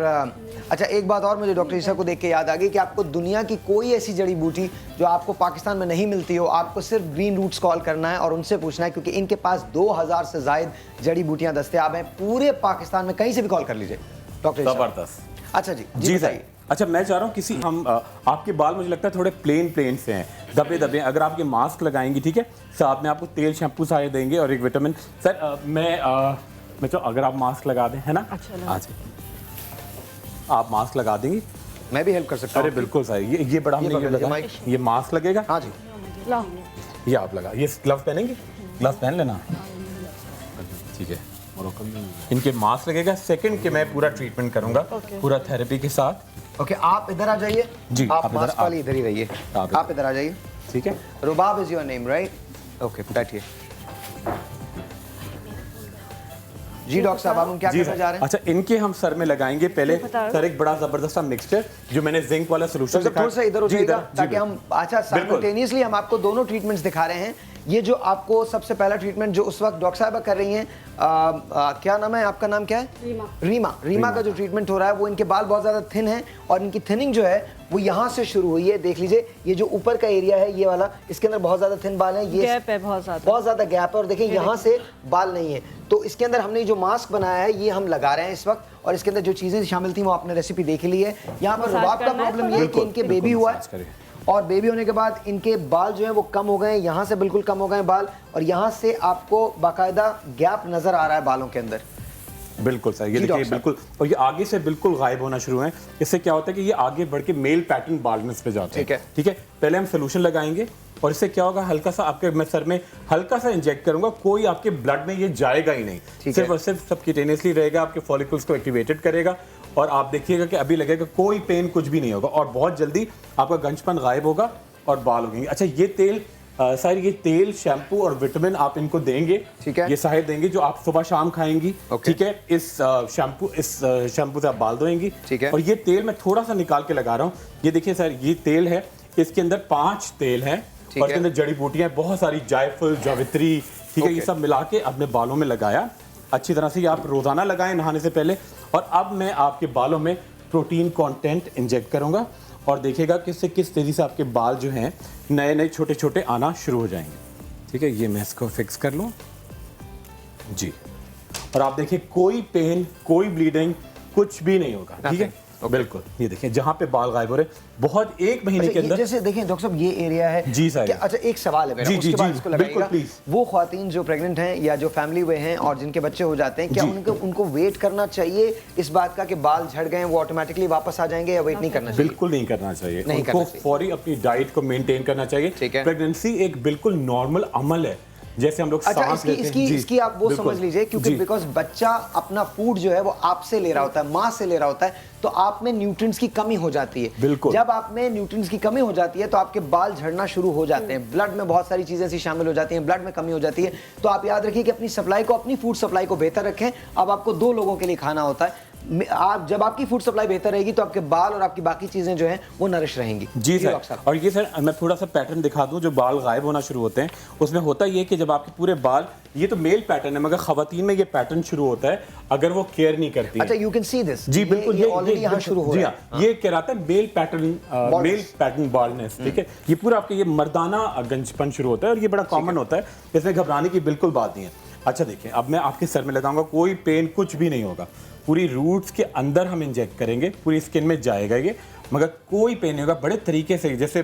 S3: अच्छा एक बात और मुझे डॉक्टर ईसा को देख के याद आ गई कि आपको दुनिया की कोई ऐसी जड़ी बूटी जो आपको पाकिस्तान में नहीं मिलती हो, आपको सिर्फ ग्रीन रूट्स कॉल करना है और उनसे पूछना है, क्योंकि इनके पास 2000 से जायद जड़ी बूटियां दस्तयाब हैं पूरे पाकिस्तान में। कहीं से भी कॉल कर लीजिए डॉक्टर ईसा।
S14: जबरदस्त।
S3: अच्छा जी
S14: सही। अच्छा मैं चाह रहा हूँ किसी हम आपके बाल मुझे लगता है थोड़े प्लेन से हैं, दबे अगर आपके मास्क लगाएंगी, ठीक है, साथ में आपको तेल शैम्पू सारे देंगे और एक विटामिन। सर मैं तो अगर आप मास्क लगा दें, है ना? अच्छा आप मास्क लगा देंगी,
S3: मैं भी हेल्प कर सकता हूँ।
S14: अरे बिल्कुल सर, ये बड़ा हमने लगा, ये मास्क लगेगा।
S3: हाँ जी,
S14: ये आप लगा, ये ग्लव्स पहनेंगे, ग्लव्स पहन लेना, ठीक है। इनके मास्क लगेगा। सेकंड के मैं पूरा ट्रीटमेंट करूंगा पूरा थेरेपी के साथ।
S3: ओके, आप इधर आ जाइए
S14: जी,
S3: आप मास्क वाली इधर ही रहिए, आप इधर आ जाइए,
S14: ठीक है।
S3: Rubab is your name right? Okay, बैठिए जी। डॉक्टर साहब आप हम क्या करने जा रहे हैं?
S14: अच्छा इनके हम सर में लगाएंगे पहले सर एक बड़ा जबरदस्त मिक्सचर जो मैंने जिंक वाला सोल्यूशन दिखाया।
S3: थोड़ा सा इधर हो जाइएगा ताकि हम अच्छा साइमल्टेनियसली हम आपको दोनों ट्रीटमेंट्स दिखा रहे हैं। ये जो आपको सबसे पहला ट्रीटमेंट जो उस वक्त डॉक्टर साहब कर रही हैं, क्या नाम है आपका? नाम क्या है? रीमा का जो ट्रीटमेंट हो रहा है वो इनके बाल बहुत ज़्यादा थिन है और इनकी थिनिंग जो है वो यहाँ से शुरू हुई है। देख लीजिए ये जो ऊपर का एरिया है ये वाला, इसके अंदर बहुत ज़्यादा थिन बाल है, ये
S17: गैप है, बहुत
S3: ज़्यादा गैप है और देखिए यहाँ से बाल नहीं है। तो इसके अंदर हमने जो मास्क बनाया है ये हम लगा रहे हैं इस वक्त और इसके अंदर जो चीज़ें शामिल थी वो आपने रेसिपी देखी ली है। यहाँ पर रुबाब का प्रॉब्लम ये है कि इनके बेबी हुआ है और बेबी होने के बाद इनके बाल जो हैं वो कम हो गए हैं, यहाँ से बिल्कुल कम हो गए हैं बाल और यहाँ से आपको बाकायदा गैप नजर आ रहा है बालों के अंदर।
S14: बिल्कुल सर, ये देखिए बिल्कुल, और ये आगे से बिल्कुल गायब होना शुरू है। इससे क्या होता है कि ये आगे बढ़ के मेल पैटर्न बाल्डनेस पे जाते हैं। ठीक है, पहले हम सोल्यूशन लगाएंगे और इससे क्या होगा, हल्का सा आपके मैं सर में हल्का सा इंजेक्ट करूंगा, कोई आपके ब्लड में ये जाएगा ही नहीं, सिर्फ और सिर्फ सबक्यूटेनियसली रहेगा, आपके फॉलिकल्स को एक्टिवेटेड करेगा और आप देखिएगा कि अभी लगेगा कोई पेन कुछ भी नहीं होगा और बहुत जल्दी आपका गंजपन गायब होगा और बाल उगेंगे। अच्छा ये तेल सर, ये तेल शैम्पू और विटामिन आप इनको देंगे, ठीक है, ये साहिर देंगे जो आप सुबह शाम खाएंगी, ठीक है। इस शैम्पू से आप बाल धोएंगी, ठीक है। और ये तेल मैं थोड़ा सा निकाल के लगा रहा हूँ, ये देखिए सर, ये तेल है, इसके अंदर 5 तेल हैं और इसके अंदर जड़ी बूटियां बहुत सारी, जायफल, जावित्री, ठीक है, ये सब मिला के अपने बालों में लगाया अच्छी तरह से। ये आप रोजाना लगाएं नहाने से पहले। और अब मैं आपके बालों में प्रोटीन कंटेंट इंजेक्ट करूंगा और देखिएगा कि इससे किस तेजी से आपके बाल जो हैं नए नए छोटे छोटे आना शुरू हो जाएंगे। ठीक है, ये मैं इसको फिक्स कर लूँ जी, और आप देखिए कोई पेन, कोई ब्लीडिंग, कुछ भी नहीं होगा। ठीक है, बिल्कुल, ये देखिए जहाँ पे बाल गायब हो रहे, बहुत 1 महीने के अंदर।
S3: जैसे देखें डॉक्टर साहब ये एरिया है
S14: जी सर।
S3: अच्छा एक सवाल है मेरा,
S14: जी,
S3: उसके
S14: जी,
S3: बाद
S14: जी,
S3: इसको लगाइएगा।
S14: बिल्कुल,
S3: वो ख्वातीन जो प्रेग्नेंट हैं या जो फैमिली हुए हैं और जिनके बच्चे हो जाते हैं, क्या उनको वेट करना चाहिए इस बात का कि बाल झड़ गए वो ऑटोमेटिकली वापस आ जाएंगे या वेट नहीं करना चाहिए?
S14: बिल्कुल नहीं करना चाहिए, उनको फौरी अपनी डाइट को मेंटेन करना चाहिए। प्रेगनेंसी एक बिल्कुल नॉर्मल अमल है, जैसे हम लोग सांस लेते हैं।
S3: इसकी आप वो समझ लीजिए, क्योंकि बिकॉज बच्चा अपना फूड जो है वो आपसे ले रहा होता है, माँ से ले रहा होता है, तो आप में न्यूट्रिएंट्स की कमी हो जाती है।
S14: बिल्कुल,
S3: जब आप में न्यूट्रिएंट्स की कमी हो जाती है तो आपके बाल झड़ना शुरू हो जाते हैं, ब्लड में बहुत सारी चीजें ऐसी शामिल हो जाती हैं, ब्लड में कमी हो जाती है। तो आप याद रखिए कि अपनी सप्लाई को, अपनी फूड सप्लाई को बेहतर रखें। अब आपको 2 लोगों के लिए खाना होता है, आप जब आपकी फूड सप्लाई बेहतर रहेगी तो आपके बाल और आपकी बाकी चीजें जो हैं वो नरिश रहेंगी।
S14: जी सर। और ये सर मैं थोड़ा सा पैटर्न दिखा दूं, जो बाल गायब होना शुरू होते हैं उसमें होता ये कि जब आपके पूरे बाल, ये तो मेल पैटर्न है मगर खवातीन में ये पैटर्न शुरू होता है अगर वो केयर नहीं करती।
S3: अच्छा, यू कैन सी दिस।
S14: जी बिल्कुल,
S3: ये ऑलरेडी यहाँ शुरू हो रहा है।
S14: ये कहलाता है मेल पैटर्न बाल्डनेस। ठीक है, ये पूरा आपके ये मर्दाना गंजपन शुरू होता है और ये बड़ा कॉमन होता है, इसमें घबराने की बिल्कुल बात नहीं है। अच्छा देखिए, अब मैं आपके सर में लगाऊंगा, कोई पेन कुछ भी नहीं होगा, पूरी रूट्स के अंदर हम इंजेक्ट करेंगे, पूरी स्किन में जाएगा ये, मगर कोई पेन नहीं होगा। बड़े तरीके से जैसे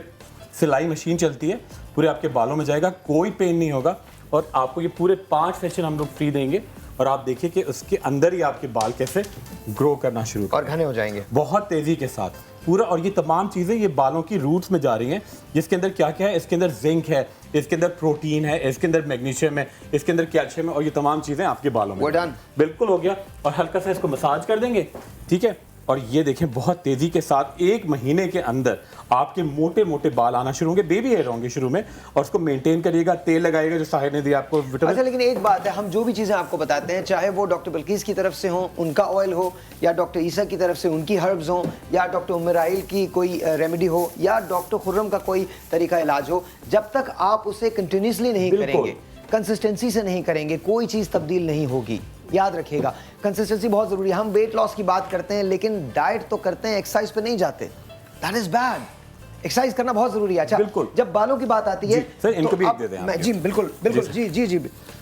S14: सिलाई मशीन चलती है, पूरे आपके बालों में जाएगा, कोई पेन नहीं होगा। और आपको ये पूरे 5 सेशन हम लोग फ्री देंगे और आप देखिए कि उसके अंदर ही आपके बाल कैसे ग्रो करना शुरू
S3: और घने हो जाएंगे
S14: बहुत तेजी के साथ पूरा। और ये तमाम चीज़ें ये बालों की रूट्स में जा रही हैं, जिसके अंदर क्या क्या है, इसके अंदर जिंक है, इसके अंदर प्रोटीन है, इसके अंदर मैग्नीशियम है, इसके अंदर कैल्शियम है, और ये तमाम चीज़ें आपके बालों में बिल्कुल हो गया। और हल्का सा इसको मसाज कर देंगे, ठीक है। और ये देखें बहुत तेज़ी के साथ 1 महीने के अंदर आपके मोटे मोटे बाल आना शुरू होंगे, बेबी हेयर होंगे शुरू में, और उसको मेंटेन करिएगा, तेल लगाइएगा जो साहिर ने दिया आपको विटामिन।
S3: अच्छा, लेकिन एक बात है, हम जो भी चीज़ें आपको बताते हैं, चाहे वो डॉक्टर बल्कीस की तरफ से हो, उनका ऑयल हो, या डॉक्टर ईसा की तरफ से उनकी हर्ब्स हो, या डॉक्टर उमराइल की कोई रेमेडी हो, या डॉक्टर खुर्रम का कोई तरीका इलाज हो, जब तक आप उसे कंटिन्यूसली नहीं करेंगे, कंसिस्टेंसी से नहीं करेंगे, कोई चीज़ तब्दील नहीं होगी। याद रखिएगा, कंसिस्टेंसी बहुत ज़रूरी है। हम वेट लॉस की बात करते हैं लेकिन डाइट तो करते हैं, एक्सरसाइज पे नहीं जाते। That is bad. एक्सरसाइज करना बहुत जरूरी है। अच्छा, बिल्कुल। जब बालों की बात आती है
S14: सर, इनको भी दे दें।
S3: जी बिल्कुल बिल्कुल, जी जी जी।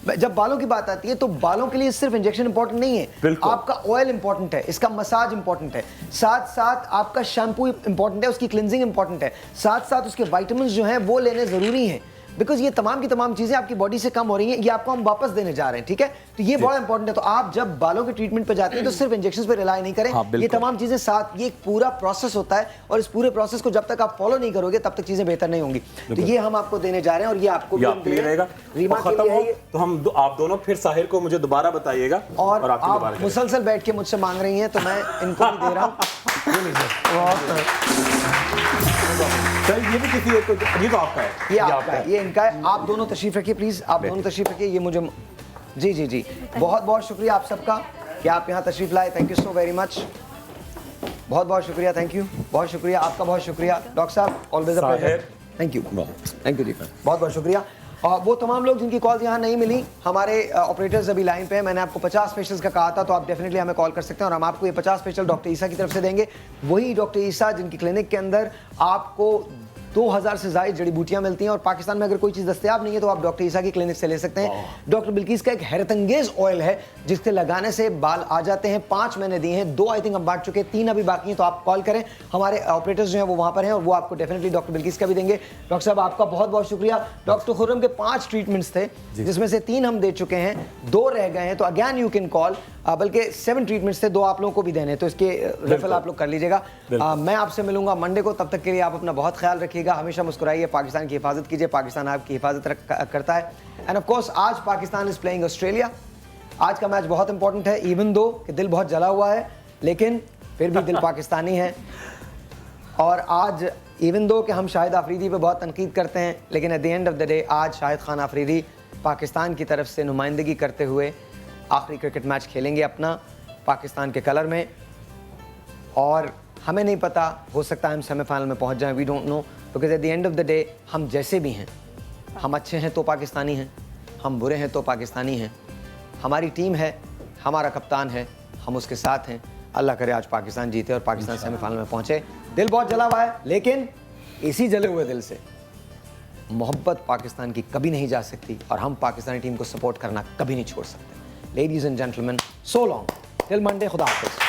S3: जब बालों की बात आती है तो बालों के लिए सिर्फ इंजेक्शन इंपॉर्टेंट नहीं है, आपका ऑयल इंपॉर्टेंट है, इसका मसाज इंपॉर्टेंट है, साथ साथ आपका शैम्पू इंपॉर्टेंट है, उसकी क्लिनजिंग इंपॉर्टेंट है, साथ साथ उसके विटामिन जो हैं वो लेने जरूरी हैं, बिकॉज ये तमाम की तमाम चीजें आपकी बॉडी से कम हो रही हैं, ये आपको हम वापस देने जा रहे हैं। ठीक है, तो ये बड़ा इंपॉर्टेंट है। तो आप जब बालों के ट्रीटमेंट पे जाते हैं तो सिर्फ इंजेक्शंस पे रिलाई नहीं करें। ये तमाम चीजें साथ, ये एक पूरा प्रोसेस होता है और इस पूरे प्रोसेस को जब तक आप फॉलो नहीं करोगे तब तक चीजें बेहतर नहीं होंगी। तो ये हम आपको देने जा रहे हैं और ये आपको
S14: क्लियर रहेगा।
S3: रीमा
S14: खत्म हो तो हम आप दोनों फिर साहिर को मुझे दोबारा बताइएगा।
S3: और आप मुसलसल बैठ के मुझसे मांग रही हैं तो मैं इनको भी दे रहा हूँ।
S14: सर ये भी किसी एक को, ये तो आपका है,
S3: ये आपका है, ये इनका है। आप दोनों तशरीफ रखिए प्लीज, आप दोनों तशरीफ रखिए। ये मुझे जी जी जी, बहुत बहुत शुक्रिया आप सबका कि आप यहाँ तशरीफ लाए। Thank you so very much, बहुत बहुत शुक्रिया। थैंक यू, बहुत शुक्रिया आपका, बहुत शुक्रिया डॉक्टर साहब, always a pleasure. Thank you, thank you जी, बहुत बहुत शुक्रिया। और वो तमाम लोग जिनकी कॉल्स यहाँ नहीं मिली, हमारे ऑपरेटर्स अभी लाइन पे हैं। मैंने आपको 50 फेशियल्स का कहा था, तो आप डेफिनेटली हमें कॉल कर सकते हैं और हम आपको ये 50 फेशियल डॉक्टर ईसा की तरफ से देंगे। वही डॉक्टर ईसा जिनकी क्लिनिक के अंदर आपको 2000 से ज़ायद जड़ी बूटियां मिलती हैं और पाकिस्तान में अगर कोई चीज़ दस्तयाब नहीं है तो आप डॉक्टर ईसा की क्लिनिक से ले सकते हैं। डॉक्टर बिल्किस का एक हैरतंगेज ऑयल है जिसके लगाने से बाल आ जाते हैं। 5 मैंने दिए हैं, 2 आई थिंक हम बांट चुके हैं, 3 अभी बाकी हैं। तो आप कॉल करें, हमारे ऑपरेटर्स जो हैं वो वहाँ पर हैं और वो आपको डेफिनेटली डॉक्टर बिल्किस का भी देंगे। डॉक्टर साहब आपका बहुत बहुत शुक्रिया। डॉक्टर खुर्रम के 5 ट्रीटमेंट्स थे जिसमें से 3 हम दे चुके हैं, 2 रह गए हैं। तो अगैन यू कैन कॉल, बल्कि 7 ट्रीटमेंट्स थे, 2 आप लोगों को भी देने, तो इसके रेफर आप लोग कर लीजिएगा। मैं आपसे मिलूंगा मंडे को, तब तक के लिए आप अपना बहुत ख्याल रखिएगा, हमेशा मुस्कुराइए, पाकिस्तान की हिफाजत कीजिए, पाकिस्तान आपकी हिफाजत करता है। एंड ऑफ कोर्स आज पाकिस्तान इज प्लेइंग ऑस्ट्रेलिया। आज का मैच बहुत इंपॉर्टेंट है, इवन दो कि दिल बहुत जला हुआ है लेकिन फिर भी दिल पाकिस्तानी है। और आज इवन दो कि हम शाहिद आफरीदी पे बहुत तनकीद करते हैं, लेकिन eight the end of the day आज शाहिद खान आफरीदी पाकिस्तान की तरफ से नुमाइंदगी करते हुए आखिरी क्रिकेट मैच खेलेंगे अपना पाकिस्तान के कलर में। और हमें नहीं पता, हो सकता है हम सेमीफाइनल में पहुंच जाएं, we don't know, because at the end of the day हम जैसे भी हैं, हम अच्छे हैं तो पाकिस्तानी हैं, हम बुरे हैं तो पाकिस्तानी हैं। हमारी टीम है, हमारा कप्तान है, हम उसके साथ हैं। अल्लाह करे आज पाकिस्तान जीते और पाकिस्तान सेमीफाइनल में पहुंचे। दिल बहुत जला हुआ है लेकिन इसी जले हुए दिल से मोहब्बत पाकिस्तान की कभी नहीं जा सकती और हम पाकिस्तानी टीम को सपोर्ट करना कभी नहीं छोड़ सकते। Ladies and gentleman, so long till Monday, खुदा हाफिज़।